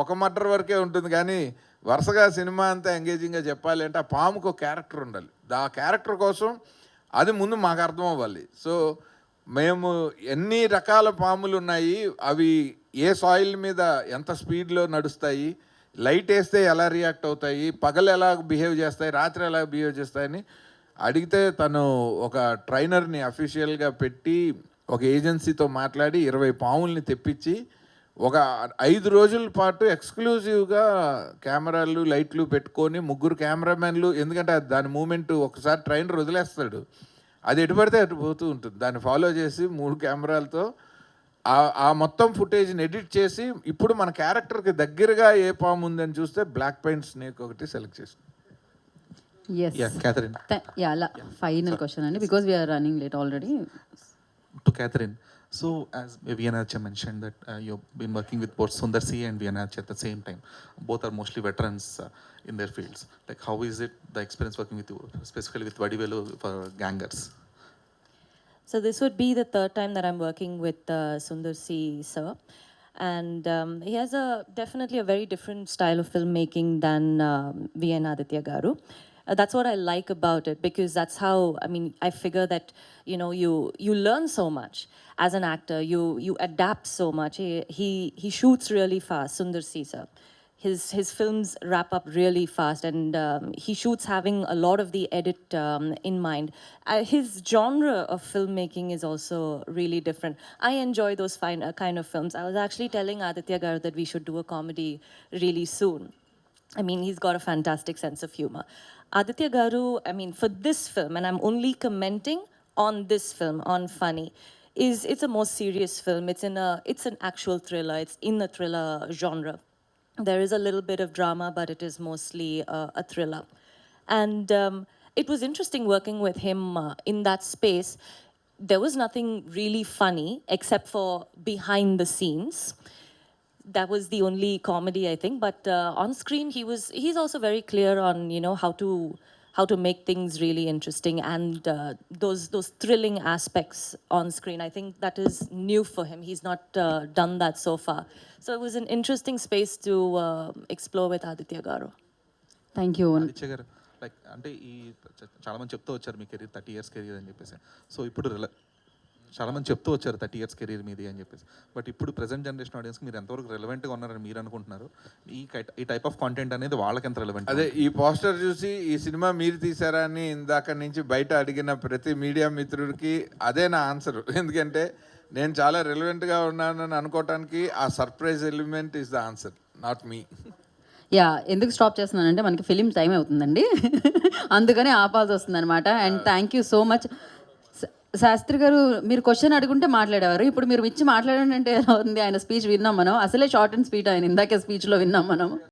ఒక మర్డర్ వరకే ఉంటుంది, కానీ వరుసగా సినిమా అంతా ఎంగేజింగ్గా చెప్పాలి అంటే ఆ పాముకు ఒక క్యారెక్టర్ ఉండాలి. ఆ క్యారెక్టర్ కోసం అది ముందు మాకు అర్థం అవ్వాలి. సో మేము ఎన్ని రకాల పాములు ఉన్నాయి, అవి ఏ సాయిల్ మీద ఎంత స్పీడ్లో నడుస్తాయి, లైట్ వేస్తే ఎలా రియాక్ట్ అవుతాయి, పగలు ఎలా బిహేవ్ చేస్తాయి, రాత్రి ఎలా బిహేవ్ చేస్తాయని అడిగితే తను ఒక ట్రైనర్ని అఫీషియల్గా పెట్టి ఒక ఏజెన్సీతో మాట్లాడి 20 పాముల్ని తెప్పించి ఒక 5 రోజుల పాటు ఎక్స్క్లూజివ్గా కెమెరాలు లైట్లు పెట్టుకొని 3 కెమెరామెన్లు, ఎందుకంటే దాని మూమెంట్ ఒకసారి ట్రైనర్ వదిలేస్తాడు, అది ఎటు పడితే అటు పోతూ ఉంటుంది, దాన్ని ఫాలో చేసి 3 కెమెరాలతో ఆ మొత్తం ఫుటేజ్ని ఎడిట్ చేసి ఇప్పుడు మన క్యారెక్టర్కి దగ్గరగా ఏ పాము ఉందని చూస్తే బ్లాక్ పెయింట్ స్నేక్ ఒకటి సెలెక్ట్ చేసి. ఫైనల్ క్వశ్చన్ అండి, because we are running late already. To Catherine, So, as Viyanarcha mentioned, that you've been working with both Sundar C and Viyanarcha at the same time. Both are mostly veterans in their fields. Like, how is it the experience working with you, specifically with Vadivelu for Gangers? So this would be the third time that I'm working with Sundar C, sir. And he has definitely a very different style of filmmaking than V.N. Aditya Garu. That's what I like about it, because that's how, I mean, I figure that, you know, you learn so much as an actor, you adapt so much. He shoots really fast, Sundar C, sir. His films wrap up really fast, and he shoots having a lot of the edit in mind. His genre of filmmaking is also really different. I enjoy those kind of films. I was actually telling Aditya Garu that we should do a comedy really soon. I mean, he's got a fantastic sense of humor. Aditya Garu, I mean, for this film, and I'm only commenting on this film, on Funny, it's a more serious film. It's an actual thriller. It's in the thriller genre. There is a little bit of drama, but it is mostly a thriller. And it was interesting working with him in that space. There was nothing really funny except for behind the scenes. That was the only comedy, I think. But on screen, he's also very clear on, you know, how to make things really interesting, and those thrilling aspects on screen. I think that is new for him. He's not done that so far. So it was an interesting space to explore with Aditya Garu. Thank you. Aditya గారు, like అంటే చాలా మంది చెప్తూ వచ్చారు మీ career 30 years career అని చెప్పేసి. So ఇప్పుడు చాలా మంది చెప్తూ వచ్చారు 30 years కెరీర్ మీది అని చెప్పేసి. బట్ ఇప్పుడు ప్రజెంట్ జనరేషన్ ఆడియన్స్కి మీరు ఎంతవరకు రెలవెంట్గా ఉన్నారని మీరు అనుకుంటున్నారు? ఈ టైప్ ఆఫ్ కాంటెంట్ అనేది వాళ్ళకి ఎంత రెలవెంట్? అదే ఈ పోస్టర్ చూసి ఈ సినిమా మీరు తీసారా అని ఇందాక నుంచి బయట అడిగిన ప్రతి మీడియా మిత్రుడికి అదే నా ఆన్సర్. ఎందుకంటే నేను చాలా రెలవెంట్గా ఉన్నానని అనుకోవటానికి ఆ surprise element is the answer, not me. Yeah, ఎందుకు స్టాప్ చేస్తున్నానంటే మనకి ఫిలిం టైం అవుతుందండి, అందుకని ఆపాల్సి వస్తుంది అనమాట. And thank you so much. Shastri గారు, మీరు క్వశ్చన్ అడుగుంటే మాట్లాడేవారు, ఇప్పుడు మీరు ఇచ్చి మాట్లాడండి అంటే ఎలా ఉంది? ఆయన స్పీచ్ విన్నాం మనం, అసలే షార్ట్ అండ్ స్వీట్ ఆయన ఇందాకే స్పీచ్లో విన్నాం మనం.